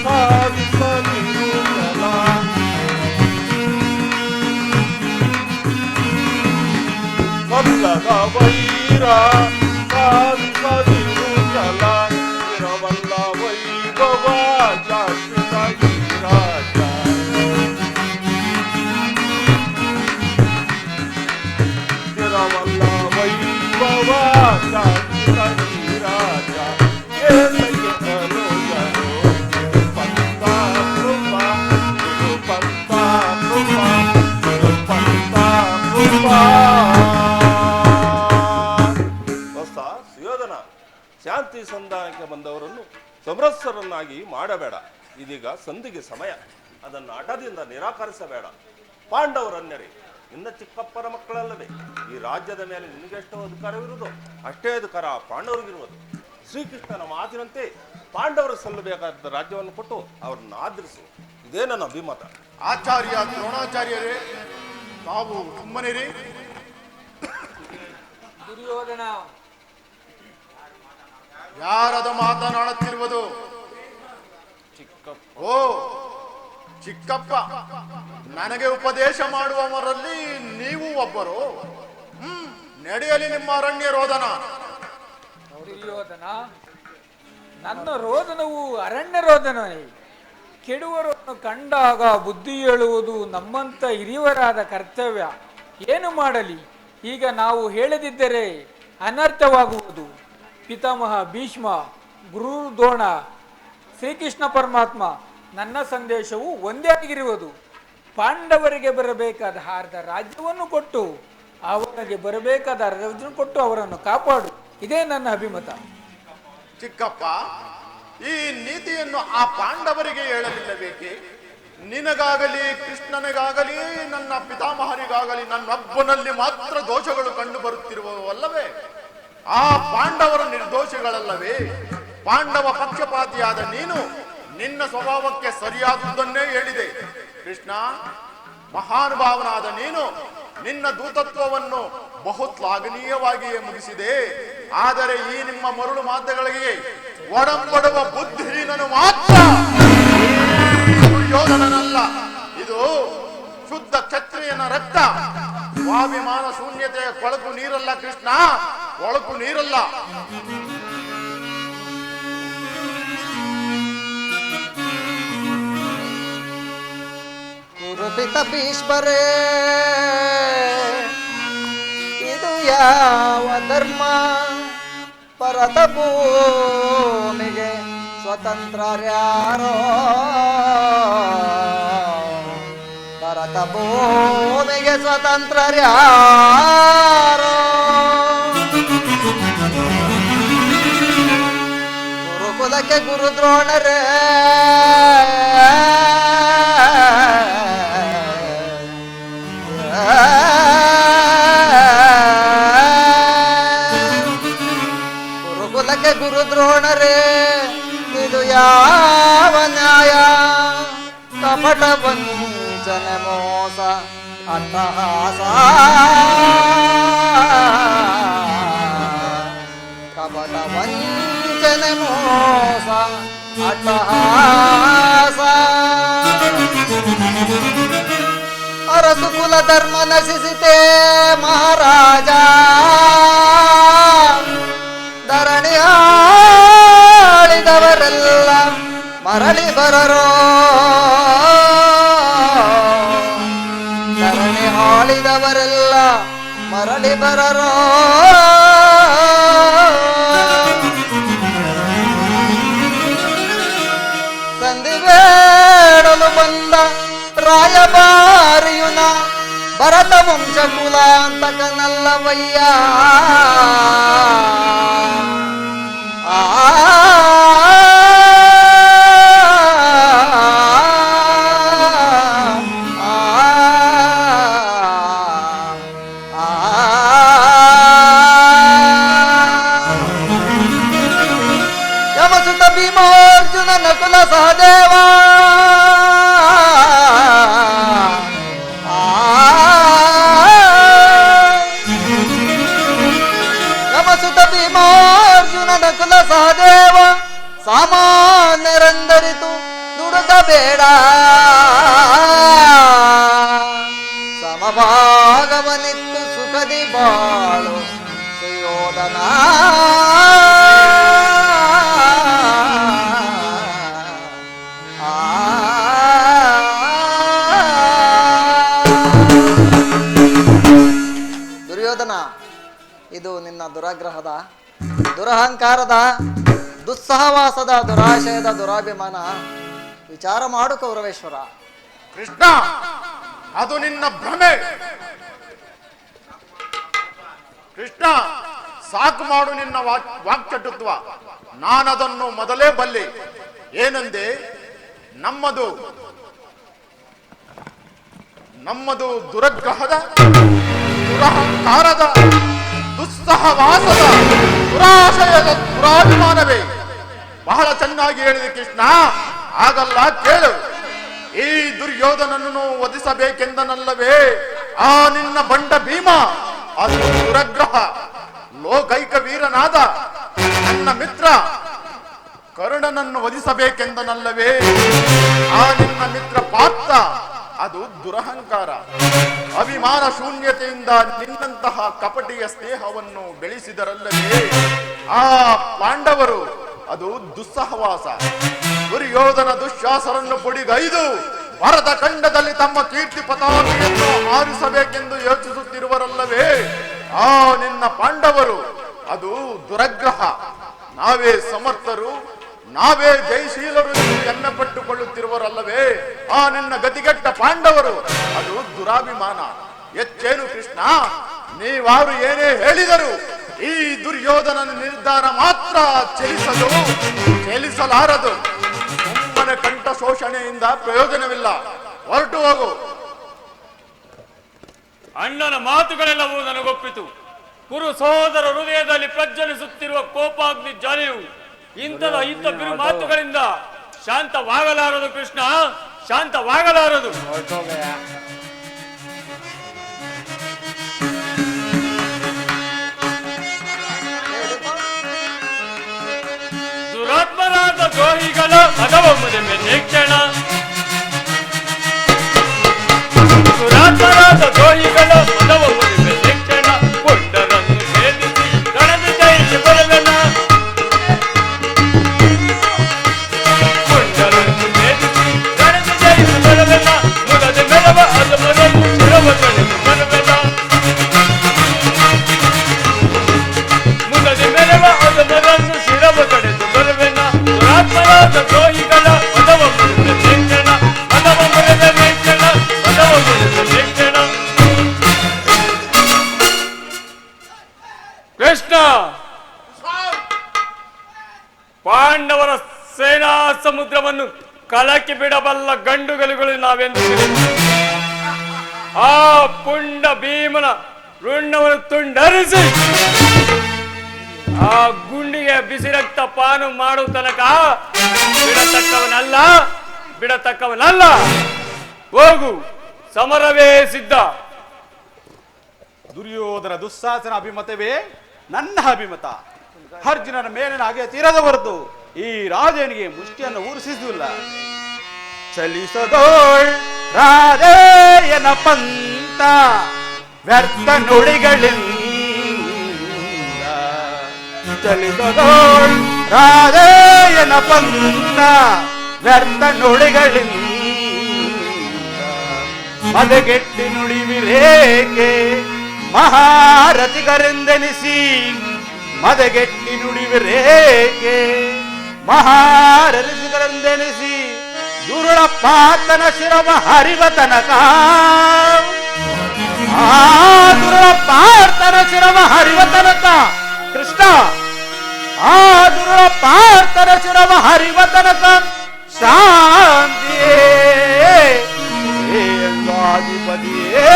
ಸಾಧಿಸಲಿರುವುದಲ್ಲ. ಕಲ್ಲದ ವೈರ ಸಾಧಿಸಲಿರುವುದಲ್ಲ. ಇರವಲ್ಲ ವೈಭವ ಶಾಶ್ವತ ಈ ರಾಜ. ಇರವಲ್ಲ ವೈಭವ ಶಾಶ್ವತ ಈ ರಾಜ. ಸುಯೋಧನ, ಶಾಂತಿ ಸಂಧಾನಕ್ಕೆ ಬಂದವರನ್ನು ಸಮರಸರನ್ನಾಗಿ ಮಾಡಬೇಡ. ಇದೀಗ ಸಂಧಿಗೆ ಸಮಯ, ಅದನ್ನು ಹಠದಿಂದ ನಿರಾಕರಿಸಬೇಡ. ಪಾಂಡವರನ್ಯರೇ, ನಿನ್ನ ಚಿಕ್ಕಪ್ಪನ ಮಕ್ಕಳಲ್ಲದೆ ಈ ರಾಜ್ಯದ ಮೇಲೆ ನಿನಗೆಷ್ಟು ಅಧಿಕಾರವಿರುವುದು ಅಷ್ಟೇ ಅಧಿಕಾರ ಪಾಂಡವರಿಗಿರುವುದು. ಶ್ರೀಕೃಷ್ಣನ ಮಾತಿನಂತೆ ಪಾಂಡವರು ಸಲ್ಲಬೇಕಾದ ರಾಜ್ಯವನ್ನು ಕೊಟ್ಟು ಅವರನ್ನು ಆಧರಿಸು. ಇದೇ ನನ್ನ ಅಭಿಮತ. ಆಚಾರ್ಯ ದ್ರೋಣಾಚಾರ್ಯರೇ, ತಾವು ಸುಮ್ಮನಿರಿ. ದುರ್ಯೋಧನ, ಯಾರದ ಮಾತನಾಡುತ್ತಿರುವುದು? ಓ ಚಿಕ್ಕಪ್ಪ, ನನಗೆ ಉಪದೇಶ ಮಾಡುವವರಲ್ಲಿ ನೀವು ಒಬ್ಬರು. ನಡೆಯಲಿ ನಿಮ್ಮ ಅರಣ್ಯ ರೋದನ. ದುರ್ಯೋಧನ, ನನ್ನ ರೋದನವು ಅರಣ್ಯ ರೋದನವೇ. ಕೆಡುವರನ್ನು ಕಂಡಾಗ ಬುದ್ಧಿ ಹೇಳುವುದು ನಮ್ಮಂಥ ಹಿರಿಯವರಾದ ಕರ್ತವ್ಯ. ಏನು ಮಾಡಲಿ, ಈಗ ನಾವು ಹೇಳದಿದ್ದರೆ ಅನರ್ಥವಾಗುವುದು. ಪಿತಾಮಹ ಭೀಷ್ಮ, ಗುರು ದ್ರೋಣ, ಶ್ರೀಕೃಷ್ಣ ಪರಮಾತ್ಮ, ನನ್ನ ಸಂದೇಶವು ಒಂದೇ ಆಗಿರುವುದು. ಪಾಂಡವರಿಗೆ ಬರಬೇಕಾದ ಅರ್ಧ ರಾಜ್ಯವನ್ನು ಕೊಟ್ಟು ಅವರಿಗೆ ಬರಬೇಕಾದ ರಾಜ್ಯವನ್ನು ಕೊಟ್ಟು ಅವರನ್ನು ಕಾಪಾಡು. ಇದೇ ನನ್ನ ಅಭಿಮತ. ಚಿಕ್ಕಪ್ಪ, ಈ ನೀತಿಯನ್ನು ಆ ಪಾಂಡವರಿಗೆ ಹೇಳಲಿಲ್ಲಬೇಕೆ? ನಿನಗಾಗಲಿ ಕೃಷ್ಣನಿಗಾಗಲಿ ನನ್ನ ಪಿತಾಮಹರಿಗಾಗಲಿ ನನ್ನೊಬ್ಬನಲ್ಲಿ ಮಾತ್ರ ದೋಷಗಳು ಕಂಡು ಬರುತ್ತಿರುವವಲ್ಲವೇ? ಆ ಪಾಂಡವರು ನಿರ್ದೋಷಿಗಳಲ್ಲವೇ? ಪಾಂಡವ ಪಕ್ಷಪಾತಿಯಾದ ನೀನು ನಿನ್ನ ಸ್ವಭಾವಕ್ಕೆ ಸರಿಯಾದುದನ್ನೇ ಹೇಳಿದೆ. ಕೃಷ್ಣ, ಮಹಾನುಭಾವನಾದ ನೀನು ನಿನ್ನ ದೂತತ್ವವನ್ನು ಬಹು ಶ್ಲಾಘನೀಯವಾಗಿಯೇ ಮುಗಿಸಿದೆ. ಆದರೆ ಈ ನಿಮ್ಮ ಮರುಳು ಮಾತುಗಳಿಗೆ ಒಡಂಬಡುವ ಬುದ್ಧಿಹೀನನು ಮಾತ್ರ ದುರ್ಯೋಧನನಲ್ಲ. ಇದು ಶುದ್ಧ ಕ್ಷತ್ರಿಯನ ರಕ್ತ. ಸ್ವಾಭಿಮಾನ ಶೂನ್ಯತೆಯ ಕೊಳಕು ನೀರಲ್ಲ ಕೃಷ್ಣ, ಕೊಳಕು ನೀರಲ್ಲ. ಕುರುಪಿತ ಭೀಷ್ಮರೇ, ಇದು ಯಾವ ಧರ್ಮ? ಪರತ ಭೂಮಿಗೆ ಸ್ವತಂತ್ರರ್ಯಾರೋ, ಭರತ ಭೂಮಿಗೆ ಸ್ವತಂತ್ರರ್ಯಾರೋ. ಗುರುಕುಲಕ್ಕೆ ಗುರು ದ್ರೋಣರೇ, ಗುರುಕುಲಕ್ಕೆ ಗುರು ದ್ರೋಣರೇ, ಇದು ಯಾವ ನ್ಯಾಯ? ಕಪಟ ವಂಚನೆ ಮೋಸ ಅಟ್ಟಹಾಸ, ಕಪಟ ವಂಚನೆ ಮೋಸ ಅಟ್ಟಹಾಸ. ಅರಸು ಕುಲ ಧರ್ಮ ನಶಿಸಿತೆ ಮಹಾರಾಜ, ಧರಣಿ ಆಳಿದವರೆಲ್ಲ ಮರಳಿ ಬರರೋ, ಧರಣಿ ಆಳಿದವರೆಲ್ಲ ಮರಳಿ ಬರರೋ. ಸಂಧಿ ಬೇಡಲು ಬಂದ ರಾಯಭಾರಿಯುನ ಭರತ ವಂಶ ಕುಲಾಂತಕನಲ್ಲವಯ್ಯ. ಯಮಸುತ ಭೀಮಾರ್ಜುನ ನಕುಲ ಸಹದೇವ, ಯಮಸುತ ಭೀಮಾರ್ಜುನ ನಕುಲ ಸಹದೇವ, ಸಾಮಾನ್ಯರೆಂದರಿತು ದುಡುಕಬೇಡ, ಸಮಭಾಗವನಿತ್ತು ಸುಖದಿ ಬಾಳು ಸುಯೋಧನ. ದುರ್ಯೋಧನ, ಇದು ನಿನ್ನ ದುರಾಗ್ರಹದ, ದುರಹಂಕಾರದ, ದುಸ್ಸಹವಾಸದ, ದುರಾಶಯದ, ದುರಾಭಿಮಾನ. ವಿಚಾರ ಮಾಡು ಕೌರವೇಶ್ವರ. ಕೃಷ್ಣ, ಅದು ನಿನ್ನ ಭ್ರಮೆ. ಕೃಷ್ಣ, ಸಾಕು ಮಾಡು ನಿನ್ನ ವಾಕ್ಚಟುತ್ವ. ನಾನದನ್ನು ಮೊದಲೇ ಬಲ್ಲೆ. ಏನಂದೆ? ನಮ್ಮದು ದುರಗ್ರಹದ, ದುರಹಂಕಾರದ, ದುಸ್ಸಹವಾಸದ, ದುರಾಶಯದ, ದುರಾಭಿಮಾನವೇ. ಬಹಳ ಚೆನ್ನಾಗಿ ಹೇಳಿದೆ ಕೃಷ್ಣ. ಹಾಗಲ್ಲ, ಕೇಳು. ಈ ದುರ್ಯೋಧನನನ್ನು ವಧಿಸಬೇಕೆಂದನಲ್ಲವೇ ಆ ನಿನ್ನ ಬಂಡ ಭೀಮ? ಅದು ದುರಗ್ರಹ. ಲೋಕೈಕ ವೀರನಾದ ನನ್ನ ಮಿತ್ರ ಕರ್ಣನನ್ನು ವಧಿಸಬೇಕೆಂದನಲ್ಲವೇ ಆ ನಿನ್ನ ಮಿತ್ರ ಪಾರ್ಥ? ಅದು ದುರಹಂಕಾರ. ಅಭಿಮಾನ ಶೂನ್ಯತೆಯಿಂದ ನಿನ್ನಂತಹ ಕಪಟಿಯ ಸ್ನೇಹವನ್ನು ಬೆಳೆಸಿದರಲ್ಲವೇ ಆ ಪಾಂಡವರು? ಅದು ದುಸ್ಸಹವಾಸ. ದುರ್ಯೋಧನ ದುಶ್ಯಾಸರನ್ನು ಪುಡಿಗೈದು ಭರತ ಖಂಡದಲ್ಲಿ ತಮ್ಮ ಕೀರ್ತಿ ಪತಾಕೆಯನ್ನು ಹಾರಿಸಬೇಕೆಂದು ಯೋಚಿಸುತ್ತಿರುವರಲ್ಲವೇ ಆ ನಿನ್ನ ಪಾಂಡವರು? ಅದು ದುರಗ್ರಹ. ನಾವೇ ಸಮರ್ಥರು, ನಾವೇ ಜಯಶೀಲರು ಎಂದು ಹೆಮ್ಮೆ ಪಟ್ಟುಕೊಳ್ಳುತ್ತಿರುವರಲ್ಲವೇ ಆ ನಿನ್ನ ಗತಿಗೆಟ್ಟ ಪಾಂಡವರು? ಅದು ದುರಾಭಿಮಾನ. ಎಚ್ಚೇನು ಕೃಷ್ಣ, ನೀವಾರು ಏನೇ ಹೇಳಿದರು ಈ ದುರ್ಯೋಧನನ ನಿರ್ಧಾರ ಮಾತ್ರ ಚಲಿಸಲಾರದು. ಸುಮ್ಮನೆ ಕಂಠ ಶೋಷಣೆಯಿಂದ ಪ್ರಯೋಜನವಿಲ್ಲ. ಹೊರಟು ಹೋಗು. ಅಣ್ಣನ ಮಾತುಗಳೆಲ್ಲವೂ ನನಗೊಪ್ಪಿತು. ಕುರು ಸಹೋದರ ಹೃದಯದಲ್ಲಿ ಪ್ರಜ್ವಲಿಸುತ್ತಿರುವ ಕೋಪಾಗ್ನಿ ಜ್ವಾಲೆಯು ಇಂಥ ಬಿರು ಮಾತುಗಳಿಂದ ಶಾಂತವಾಗಲಾರದು ಕೃಷ್ಣ, ಶಾಂತವಾಗಲಾರದು. ದುರಾತ್ಮರಾದ ದ್ರೋಹಿಗಳ ಮದವೊಮ್ಮದೆ ಕ್ಷಣ, ದುರಾತ್ಮರಾದ ದ್ರೋಹಿಗಳ ಮದವೊಮ್ಮದೆ ಕ್ಷಣ, ಪುಂಡರನ್ನು ಭೇದಿಸಿ ಗಣದ ಜಯಿಸಿ ಬರವೆನ, ಪುಂಡರನ್ನು ಭೇದಿಸಿ ಗಣದ ಜಯಿಸಿ ಬರವೆನ, ಮುಗದ ಮೆರವ ಅದು ಮರನ್ನು ಶಿರವ ಕಳೆದು ಬರವೆನ, ಮುಗದ ಮೆರವ ಅದು ಮರನ್ನು ಶಿರವ ಕಡೆದು ಬರವೆನ, ದುರಾತ್ಮರಾದ ದ್ರೋಹಿಗಳ ಮದವ ಮುರಿದ ಲೇಖನ, ಮದವ ಮುರಿದ ಲೇಖನ, ಮದವ ಮುರಿದ ಲೇಖನ. ಕೃಷ್ಣ, ಪಾಂಡವರ ಸೇನಾ ಸಮುದ್ರವನ್ನು ಕಲಕಿ ಬಿಡಬಲ್ಲ ಗಂಡುಗಲುಗಳು ನಾವೆಂದು ತಿಳಿದಿದ್ದೇವೆ. ಆ ಪುಂಡ ಭೀಮನ ರುಂಡವನ್ನು ತುಂಡರಿಸಿ ಆ ಗುಂಡಿಗೆ ಬಿಸಿ ರಕ್ತ ಪಾನು ಮಾಡುವ ತನಕ ಬಿಡತಕ್ಕವನಲ್ಲ. ಹೋಗು, ಸಮರವೇ ಸಿದ್ಧ. ದುರ್ಯೋಧನ ದುಸ್ಸಾಹಸನ ಅಭಿಮತವೇ ನನ್ನ ಅಭಿಮತ. ಅರ್ಜುನನ ಮೇಲಿನ ಹಾಗೆ ತೀರದ ಹೊರತು ಈ ರಾಜನಿಗೆ ಮುಷ್ಟಿಯನ್ನು ಊರಿಸಿದುಲ್ಲ. ಚಲಿಸದೋಳ್ ರಾಧೇಯನ ಪಂತ ವ್ಯರ್ಥ ನುಡಿಗಳಿಂದ, ಚಲಿಸದೋಳ್ ರಾಧೇಯನ ಪಂತ ವ್ಯರ್ಥ ನುಡಿಗಳಿಂದ, ಮದಗೆಟ್ಟಿ ನುಡಿವಿರೇಕೆ ಮಹಾರಥಿಗರೆಂದೆನಿಸಿ, ಮದಗೆಟ್ಟಿ ನುಡಿವಿರೇಕೆ ಮಹಾರಥಿಗರೆಂದೆನಿಸಿ, ದುರುಳ ಪಾತನ ಶಿರವ ಹರಿವ ತನಕ, ಆ ದುರುಳ ಪಾರ್ಥನ ಶಿರವ ಹರಿವ ತನಕ ಕೃಷ್ಣ, ಆ ದುರುಳ ಪಾರ್ಥನ ಶಿರವ ಹರಿವ ತನಕ ಶಾಂತಿಯೇ ೇಂದ್ರಾಧಿಪತಿಯೇ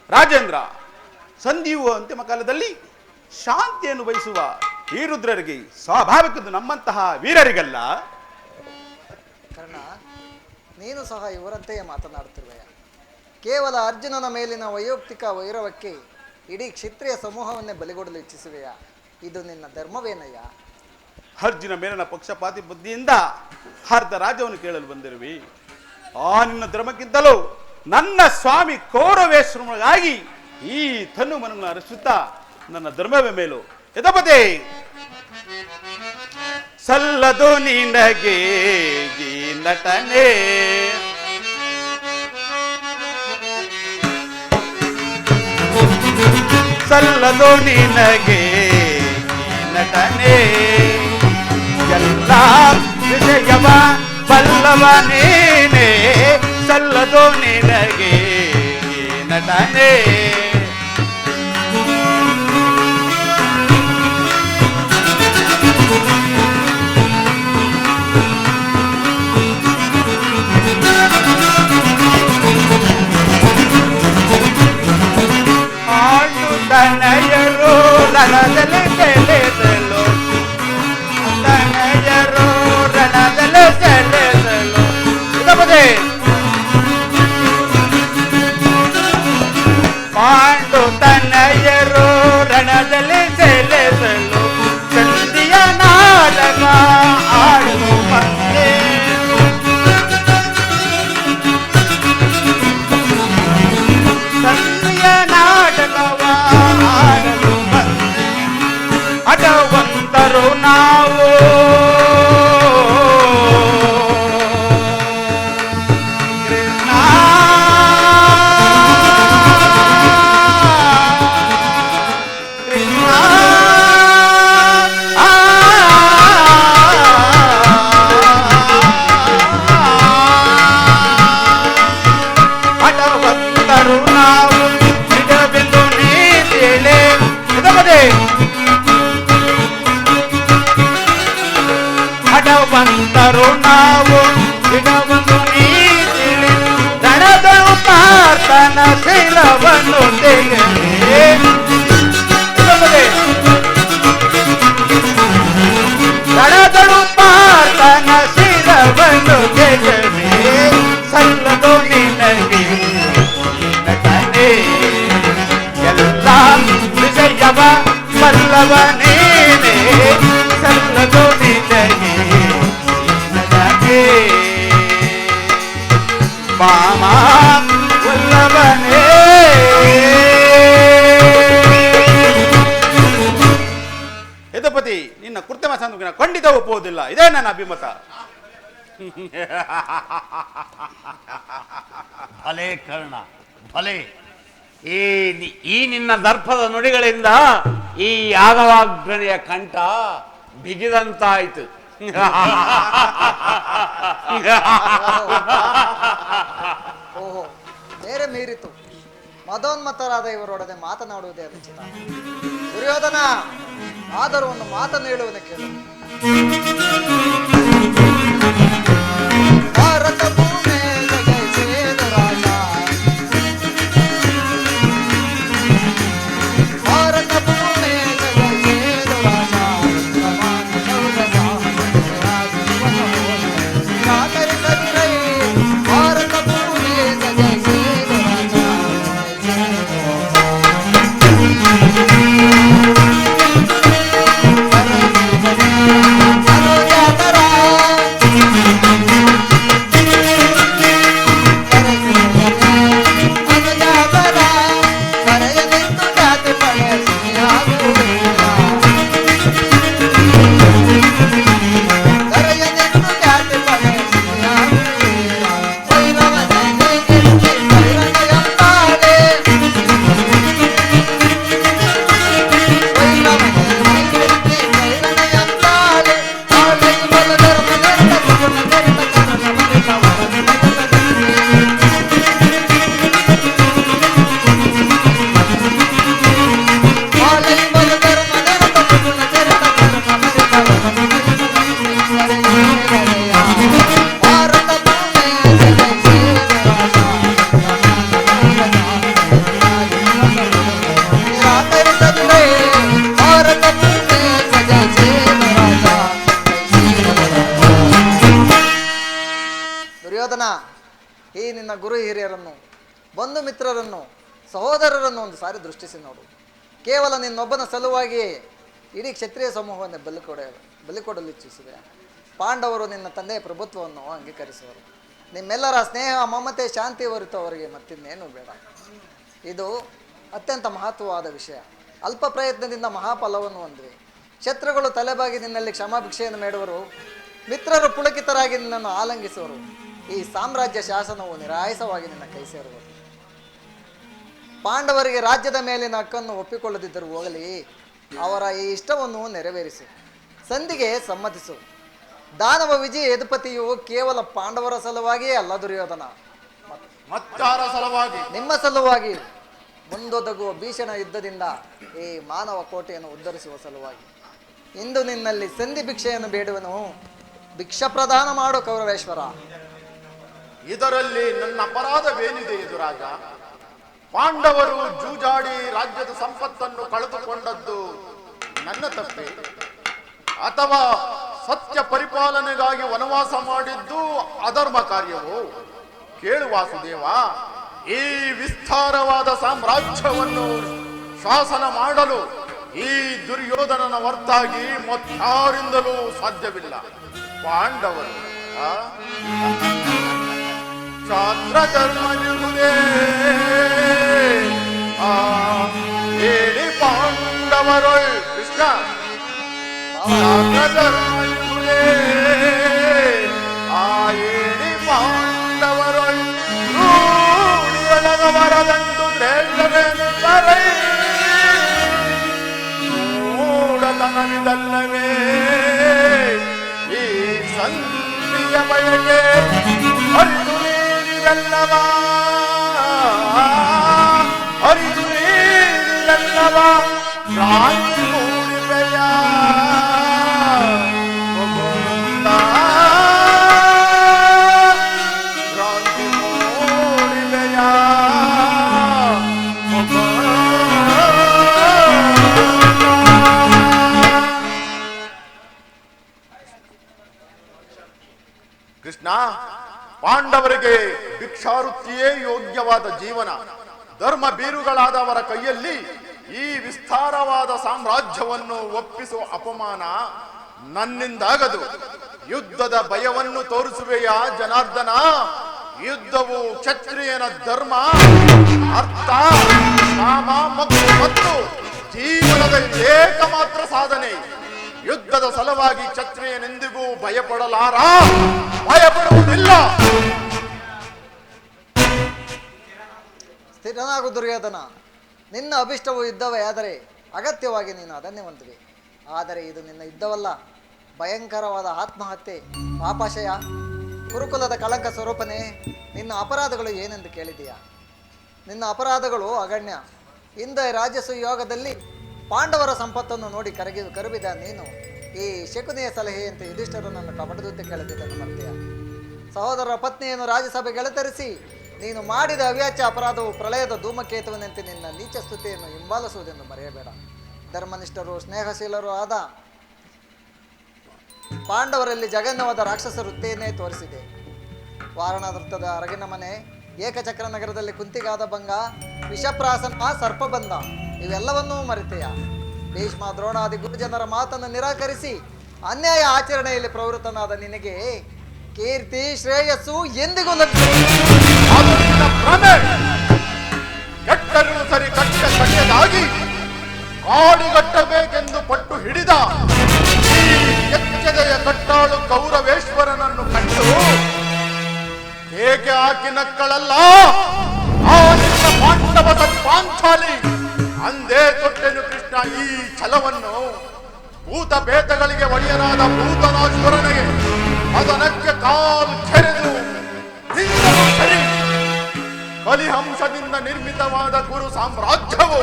ರಾಜೇಂದ್ರ, ಸಂಧಿಯುವ ಅಂತಿಮ ಕಾಲದಲ್ಲಿ ಶಾಂತಿಯನ್ನು ಬಯಸುವ ಈ ರುದ್ರರಿಗೆ ಸ್ವಾಭಾವಿಕದ್ದು ನಮ್ಮಂತಹ ವೀರರಿಗಲ್ಲ. ಕರ್ಣ, ನೀನು ಸಹ ಇವರಂತೆಯೇ ಮಾತನಾಡುತ್ತಿರುವೆಯ. ಕೇವಲ ಅರ್ಜುನನ ಮೇಲಿನ ವೈಯಕ್ತಿಕ ವೈರವಕ್ಕೆ ಇಡೀ ಕ್ಷತ್ರಿಯ ಸಮೂಹವನ್ನೇ ಬಲಿಗೊಡಲು ಇಚ್ಛಿಸುವೆಯಾ? ಇದು ನಿನ್ನ ಧರ್ಮವೇನಯ್ಯ? ಅರ್ಜುನ ಮೇಲಿನ ಪಕ್ಷಪಾತಿ ಬುದ್ಧಿಯಿಂದ ಅರ್ಧ ರಾಜ್ಯವನ್ನು ಕೇಳಲು ಬಂದಿರುವೆ. ಆ ನಿನ್ನ ಧರ್ಮಕ್ಕಿಂತಲೂ ನನ್ನ ಸ್ವಾಮಿ ಕೌರವೇಶ್ವರಗಾಗಿ ಈ ತನ್ನು ಮನನ್ನು ಅರಸುತ್ತಾ ನನ್ನ ಧರ್ಮವೇ ಮೇಲು. ಯಥಪತೆ ಸಲ್ಲದು ನಿನಗೆ ಈ ನಟನೆ, ಸಲ್ಲದು ನಿನಗೆ ಈ ನಟನೆ, ಎಲ್ಲ ವಿಷಯವ ಬಲ್ಲವ ನೀನೇ, ಸಲ್ಲದು ನಿನಗೆ ಈ ನಟನೆ. ತನಯರು ರಣದಲ್ಲಿ ಸೆಳೆದಲು, ತನಯರು ರಣದಲ್ಲಿ ಸೆಳೆದಲು. ಪಾಂಡು ತನಯರು ರಣದಲ್ಲಿ ಸೆಳೆದಲು, ಚಂದಿಯ ನಾಟಕ ಆಡುವ ಬಂದೆ, ಚಂದಿಯ ನಾಟಕವ ಆಡಲು ಬಂದೆ, ಅಡವಂತರು ನಾವು ಕೃಷ್ಣ. ಪಾರ್ಥನ ಶೈಲವನ್ನು ತೆಗೆದೆ ದಡದಳು ಪಾರ್ಥನ ಶೈಲವನ್ನು ತೆಗೆದೆ ಸಲ್ಲದು ನಿನಗೆ ನಟನೆ ಎಲ್ಲ ವಿಜಯವ ಸಲ್ಲವ ನೀನೆ ಸಲ್ಲದು ನಿನಗೆ ನಟನೆ ಮಾಮ ವಲ್ಲಭನೇ ಯದುಪತಿ ನಿನ್ನ ಕೃತ್ರಿಮ ಸಂದುಕಿನ ಖಂಡಿತ ಒಪ್ಪುವುದಿಲ್ಲ, ಇದೇ ನನ್ನ ಅಭಿಮತ. ಭಲೆ ಕರ್ಣ ಭಲೆ. ಈ ನಿನ್ನ ದರ್ಪದ ನುಡಿಗಳಿಂದ ಈ ಯಾದವಾಗ್ರಣಿಯ ಕಂಠ ಬಿಗಿದಂತಾಯ್ತು. ಓಹೋ, ಬೇರೆ ಮೀರಿತು. ಮದೋನ್ಮತ್ತರಾದ ಇವರೊಡನೆ ಮಾತನಾಡುವುದೇ ಅನುಚಿತ. ದುರ್ಯೋಧನ, ಆದರೂ ಒಂದು ಮಾತನ್ನು ಹೇಳುವುದನ್ನು ಕೇಳು. ಭಾರತ ಭೂಮಿ ಜಯಿಸಿದ ರಾಜ, ಭಾರತ ಭೂಮಿ ಜಯಿಸಿದ ರಾಜ, ಸಮಾನ ಸೌಧ ಸಾಹಸರಿಸದಿರೈ. ಭಾರತ ಭೂಮಿ ಜಯಿಸಿದ ರಾಜ, ದುರ್ಯೋಧನ, ಈ ನಿನ್ನ ಗುರು ಹಿರಿಯರನ್ನು, ಬಂಧು ಮಿತ್ರರನ್ನು, ಸಹೋದರರನ್ನು ಒಂದು ಸಾರಿ ದೃಷ್ಟಿಸಿ ನೋಡು. ಕೇವಲ ನಿನ್ನೊಬ್ಬನ ಸಲುವಾಗಿ ಇಡೀ ಕ್ಷತ್ರಿಯ ಸಮೂಹವನ್ನು ಬಲಿಕೊಡಲು ಇಚ್ಛಿಸಿದೆ. ಪಾಂಡವರು ನಿನ್ನ ತಂದೆಯ ಪ್ರಭುತ್ವವನ್ನು ಅಂಗೀಕರಿಸುವರು. ನಿಮ್ಮೆಲ್ಲರ ಸ್ನೇಹ, ಮಮತೆ, ಶಾಂತಿ ಹೊರತು ಅವರಿಗೆ ಮತ್ತಿನ್ನೇನು ಬೇಡ. ಇದು ಅತ್ಯಂತ ಮಹತ್ವವಾದ ವಿಷಯ. ಅಲ್ಪ ಪ್ರಯತ್ನದಿಂದ ಮಹಾಫಲವನ್ನು ಹೊಂದಿವೆ. ಶತ್ರುಗಳು ತಲೆಬಾಗಿ ನಿನ್ನಲ್ಲಿ ಕ್ಷಮಾಭಿಕ್ಷೆಯನ್ನು ಬೇಡುವರು, ಮಿತ್ರರು ಪುಳಕಿತರಾಗಿ ನಿನ್ನನ್ನು ಆಲಂಗಿಸುವರು. ಈ ಸಾಮ್ರಾಜ್ಯ ಶಾಸನವು ನಿರಾಯಸವಾಗಿ ನಿನ್ನ ಕೈ ಸೇರುವುದು. ಪಾಂಡವರಿಗೆ ರಾಜ್ಯದ ಮೇಲಿನ ಹಕ್ಕನ್ನು ಒಪ್ಪಿಕೊಳ್ಳದಿದ್ದರೂ ಹೋಗಲಿ, ಅವರ ಈ ಇಷ್ಟವನ್ನು ನೆರವೇರಿಸು. ಸಂಧಿಗೆ ಸಮ್ಮತಿಸು. ದಾನವ ವಿಜಯ ಯದುಪತಿಯು ಕೇವಲ ಪಾಂಡವರ ಸಲುವಾಗಿಯೇ ಅಲ್ಲ ದುರ್ಯೋಧನ, ಮತ್ತಾರ ಸಲುವಾಗಿ, ನಿಮ್ಮ ಸಲುವಾಗಿ, ಮುಂದೊದಗುವ ಭೀಷಣ ಯುದ್ಧದಿಂದ ಈ ಮಾನವ ಕೋಟೆಯನ್ನು ಉದ್ಧರಿಸುವ ಸಲುವಾಗಿ. ಇಂದು ನಿನ್ನಲ್ಲಿ ಸಂಧಿ ಭಿಕ್ಷೆಯನ್ನು ಬೇಡುವನು. ಭಿಕ್ಷಾ ಪ್ರದಾನ ಮಾಡು ಕೌರವೇಶ್ವರ. ಇದರಲ್ಲಿ ನನ್ನ ಅಪರಾಧವೇನಿದೆ ಎದುರಾಗ? ಪಾಂಡವರು ಜೂಜಾಡಿ ರಾಜ್ಯದ ಸಂಪತ್ತನ್ನು ಕಳೆದುಕೊಂಡದ್ದು ನನ್ನ ತಪ್ಪೆ, ಅಥವಾ ಸತ್ಯ ಪರಿಪಾಲನೆಗಾಗಿ ವನವಾಸ ಮಾಡಿದ್ದು ಅಧರ್ಮ ಕಾರ್ಯವು? ಕೇಳು ವಾಸುದೇವ, ಈ ವಿಸ್ತಾರವಾದ ಸಾಮ್ರಾಜ್ಯವನ್ನು ಶಾಸನ ಮಾಡಲು ಈ ದುರ್ಯೋಧನನ ಹೊರತಾಗಿ ಮತ್ತಾರಿಂದಲೂ ಸಾಧ್ಯವಿಲ್ಲ. ಪಾಂಡವರು ಚಾತ್ರ ಧರ್ಮಯುಗುದೇ ಹೇಳಿ ಪಾಂಡವರೊಳ್ ಕೃಷ್ಣ ಚಾತ್ರ ಧರ್ಮಯುಗುದೇ ಹೇಳಿ ಪಾಂಡವರೊಳ್ ರೂಢಿಯೊಳಗವರದಂದು ದ್ರೇಷವೇನು ತರೈ ಮೂಢತನವಿದಲ್ಲವೇ ಈ ಸಂಧಿಯ ಬಯಕೆ ಅರಿದು ನೀರಿದಲ್ಲವ ಅರಿದು ನೀರಿದಲ್ಲವ ಕ್ರಾಂತಿ ಮೂಡಿವೆಯ ಕ್ರಾಂತಿ ಮೂಡಿವೆಯ ಪಾಂಡವರಿಗೆ ಭಿಕ್ಷಾವೃತ್ತಿಯೇ ಯೋಗ್ಯವಾದ ಜೀವನ. ಧರ್ಮ ಬೀರುಗಳಾದವರ ಕೈಯಲ್ಲಿ ಈ ವಿಸ್ತಾರವಾದ ಸಾಮ್ರಾಜ್ಯವನ್ನು ಒಪ್ಪಿಸುವ ಅಪಮಾನ ನನ್ನಿಂದಾಗದು. ಯುದ್ಧದ ಭಯವನ್ನು ತೋರಿಸುವೆಯಾ ಜನಾರ್ದನ? ಯುದ್ಧವು ಕ್ಷತ್ರಿಯನ ಧರ್ಮ, ಅರ್ಥ, ಕಾಮ ಮತ್ತು ಜೀವನದ ಏಕಮಾತ್ರ ಸಾಧನೆ. ಯುದ್ಧದ ಸಲುವಾಗಿ ಕ್ಷತ್ರಿಯನೆಂದಿಗೂ ಭಯಪಡಲಾರ, ಭಯಪಡುವುದಿಲ್ಲ. ಸ್ಥಿರನಾಗು ದುರ್ಯೋಧನ. ನಿನ್ನ ಅಭಿಷ್ಟವು ಯುದ್ಧವೇ ಆದರೆ ಅಗತ್ಯವಾಗಿ ನೀನು ಅದನ್ನೇ ಹೊಂದುವೆ. ಆದರೆ ಇದು ನಿನ್ನ ಯುದ್ಧವಲ್ಲ, ಭಯಂಕರವಾದ ಆತ್ಮಹತ್ಯೆ, ಪಾಪಾಶಯ, ಕುರುಕುಲದ ಕಳಂಕ ಸ್ವರೂಪನೇ. ನಿನ್ನ ಅಪರಾಧಗಳು ಏನೆಂದು ಕೇಳಿದೆಯಾ? ನಿನ್ನ ಅಪರಾಧಗಳು ಅಗಣ್ಯ. ಹಿಂದೆ ರಾಜ್ಯ ಸುಯೋಗದಲ್ಲಿ ಪಾಂಡವರ ಸಂಪತ್ತನ್ನು ನೋಡಿ ಕರುಬಿದ ನೀನು ಈ ಶಕುನಿಯ ಸಲಹೆಯಂತೆ ಯುಧಿಷ್ಠರನನ್ನು ಕಪಟದೂತೆ ಕೇಳುತ್ತಿದ್ದನ್ನು ಮರೆತೆಯ? ಸಹೋದರರ ಪತ್ನಿಯನ್ನು ರಾಜ್ಯಸಭೆಗೆ ಎಳೆತರಿಸಿ ನೀನು ಮಾಡಿದ ಅವ್ಯಾಚ್ಯ ಅಪರಾಧವು ಪ್ರಳಯದ ಧೂಮಕೇತುವಿನಂತೆ ನಿನ್ನ ನೀಚ ಸ್ತುತಿಯನ್ನು ಹಿಂಬಾಲಿಸುವುದೆಂದು ಮರೆಯಬೇಡ. ಧರ್ಮನಿಷ್ಠರು ಸ್ನೇಹಶೀಲರು ಆದ ಪಾಂಡವರಲ್ಲಿ ಜಗನ್ನವಾದ ರಾಕ್ಷಸ ವೃತ್ತಿಯನ್ನೇ ತೋರಿಸಿದೆ. ವಾರಣಾವೃತ್ತದ ಅರಗಿನ ಮನೆ, ಏಕಚಕ್ರ ನಗರದಲ್ಲಿ ಕುಂತಿಗಾದ ಭಂಗ, ವಿಷಪ್ರಾಸನ, ಸರ್ಪಬಂಧ ಇವೆಲ್ಲವನ್ನೂ ಮರೆತೆಯ? ಭೀಷ್ಮ ದ್ರೋಣಾದಿ ಗುರುಜನರ ಮಾತನ್ನು ನಿರಾಕರಿಸಿ ಅನ್ಯಾಯ ಆಚರಣೆಯಲ್ಲಿ ಪ್ರವೃತ್ತನಾದ ನಿನಗೆ ಕೀರ್ತಿ ಶ್ರೇಯಸ್ಸು ಎಂದಿಗೂ ಕೆಟ್ಟರೂ ಸರಿ ಕಟ್ಟದಾಗಿ ಕಾಡಿಗಟ್ಟಬೇಕೆಂದು ಪಟ್ಟು ಹಿಡಿದ ಕೆಚ್ಚದೆಯ ಕಟ್ಟಾಳು ಕೌರವೇಶ್ವರನನ್ನು ಕಂಡು ಏಕೆ ಹಾಕಿ ನಕ್ಕಳಲ್ಲ ಆ ನಿನ್ನ ಪಾಂಡವ ಸತ್ಪಾಂಚಾಲಿ ಅಂದೇ ಕೊಟ್ಟೆನು ಕೃಷ್ಣ ಈ ಛಲವನ್ನು. ಭೂತ ಭೇದಗಳಿಗೆ ಒಡೆಯನಾದ ಭೂತನಾಶ್ವರನಿಗೆ ಅದನಕ್ಕೆ ಕಾಲು ಕೆರೆದು ನಿಂದನು ಸರಿ. ಬಲಿಹಂಸದಿಂದ ನಿರ್ಮಿತವಾದ ಕುರು ಸಾಮ್ರಾಜ್ಯವು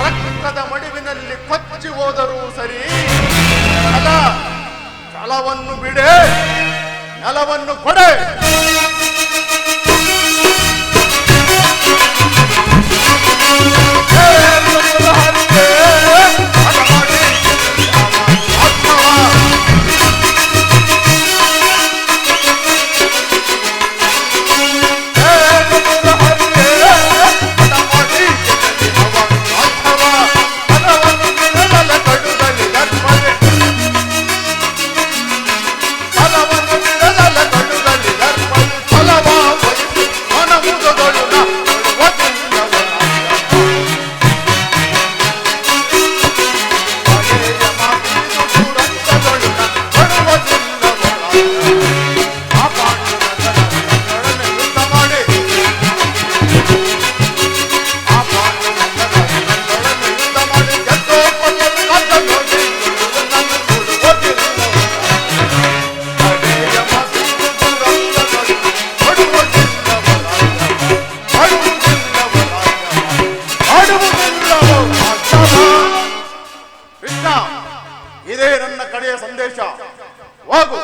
ರಕ್ತದ ಮಡಿವಿನಲ್ಲಿ ಕೊಚ್ಚಿ ಹೋದರೂ ಸರಿ. ಛಲವನ್ನು ಬಿಡೆ, ನೆಲವನ್ನು ಕೊಡೆ. ಇದೇ ನನ್ನ ಕಡೆಯ ಸಂದೇಶ. ಹೋಗು.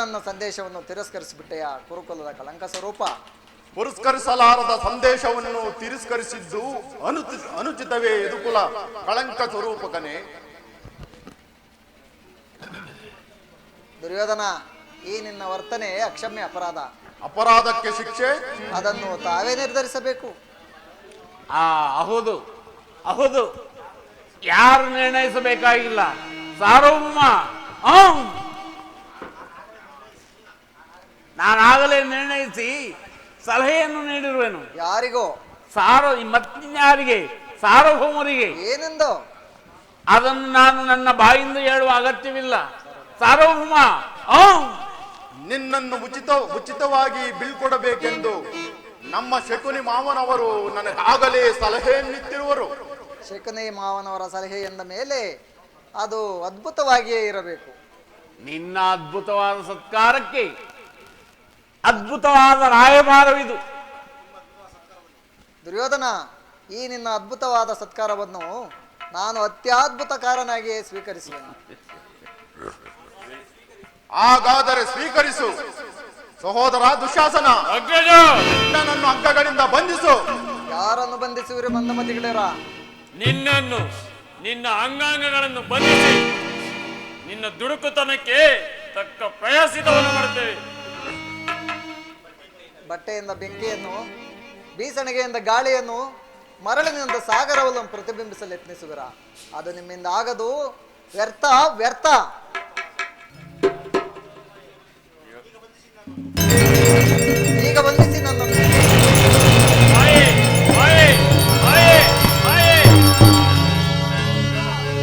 ನನ್ನ ಸಂದೇಶವನ್ನು ತಿರಸ್ಕರಿಸಿಬಿಟ್ಟೆಯ ಕುರುಕುಲದ ಕಳಂಕ ಸ್ವರೂಪ. ಪುರಸ್ಕರಿಸಲಾರದ ಸಂದೇಶವನ್ನು ತಿರಸ್ಕರಿಸಿದ್ದು ಅನುಚಿತವೇ ಯದುಕುಲ ಕಳಂಕ ಸ್ವರೂಪಕನೇ. ದುರ್ಯೋಧನ, ಈ ನಿನ್ನ ವರ್ತನೆ ಅಕ್ಷಮ್ಯ ಅಪರಾಧ. ಅಪರಾಧಕ್ಕೆ ಶಿಕ್ಷೆ ಅದನ್ನು ತಾವೇ ನಿರ್ಧರಿಸಬೇಕು. ಹೌದು ಹೌದು, ಯಾರು ನಿರ್ಣಯಿಸಬೇಕಾಗಿಲ್ಲ. ಸಾರ್ವಭೌಮ, ನಾನಾಗಲೇ ನಿರ್ಣಯಿಸಿ ಸಲಹೆಯನ್ನು ನೀಡಿರುವೆನು. ಯಾರಿಗೋ? ಮತ್ತಿನ್ಯಾರಿಗೆ? ಸಾರ್ವಭೌಮರಿಗೆ. ಏನೆಂದು? ಅದನ್ನು ನಾನು ನನ್ನ ಬಾಯಿಂದ ಹೇಳುವ ಅಗತ್ಯವಿಲ್ಲ. ಸಾರ್ವಭೌಮ, ನಿನ್ನನ್ನು ಉಚಿತವಾಗಿ ಬೀಳ್ಕೊಡಬೇಕೆಂದು ನಮ್ಮ ಶಕುನಿ ಮಾವನವರು ನನಗಾಗಲೇ ಸಲಹೆಯನ್ನಿತ್ತಿರುವರು. ಶಕುನಿ ಮಾವನವರ ಸಲಹೆ ಎಂದ ಮೇಲೆ ಅದು ಅದ್ಭುತವಾಗಿಯೇ ಇರಬೇಕು. ನಿನ್ನ ಅದ್ಭುತವಾದ ಸತ್ಕಾರಕ್ಕೆ ಅದ್ಭುತವಾದ ರಾಯಭಾರವಿದು. ದುರ್ಯೋಧನ, ಈ ನಿನ್ನ ಅದ್ಭುತವಾದ ಸತ್ಕಾರವನ್ನು ನಾನು ಅತ್ಯದ್ಭುತಕಾರನಾಗಿಯೇ ಸ್ವೀಕರಿಸುವೆನು. ಹಾಗಾದರೆ ಸ್ವೀಕರಿಸು. ಸಹೋದರ ದುಶ್ಯಾಸನ, ನನ್ನನ್ನು ಹಗ್ಗಗಳಿಂದ ಬಂಧಿಸು. ಯಾರನ್ನು ಬಂಧಿಸುವಿರಿ ಮಂದಮತಿಗಳೇರ? ನಿನ್ನನ್ನು, ನಿನ್ನ ಅಂಗಾಂಗಗಳನ್ನು ಬಂಧಿಸಿ ನಿನ್ನ ದುಡುಕುತನಕ್ಕೆ ತಕ್ಕ ಪ್ರಯಾಸಿತವನ್ನು ಮಾಡುತ್ತೇವೆ. ಬಟ್ಟೆಯಿಂದ ಬೆಂಕಿಯನ್ನು, ಬೀಸಣಿಗೆಯಿಂದ ಗಾಳಿಯನ್ನು, ಮರಳಿನಿಂದ ಸಾಗರವನ್ನು ಪ್ರತಿಬಿಂಬಿಸಲು ಯತ್ನಿಸುವಿರ? ಅದು ನಿಮ್ಮಿಂದ ಆಗದು. ವ್ಯರ್ಥ ವ್ಯರ್ಥ.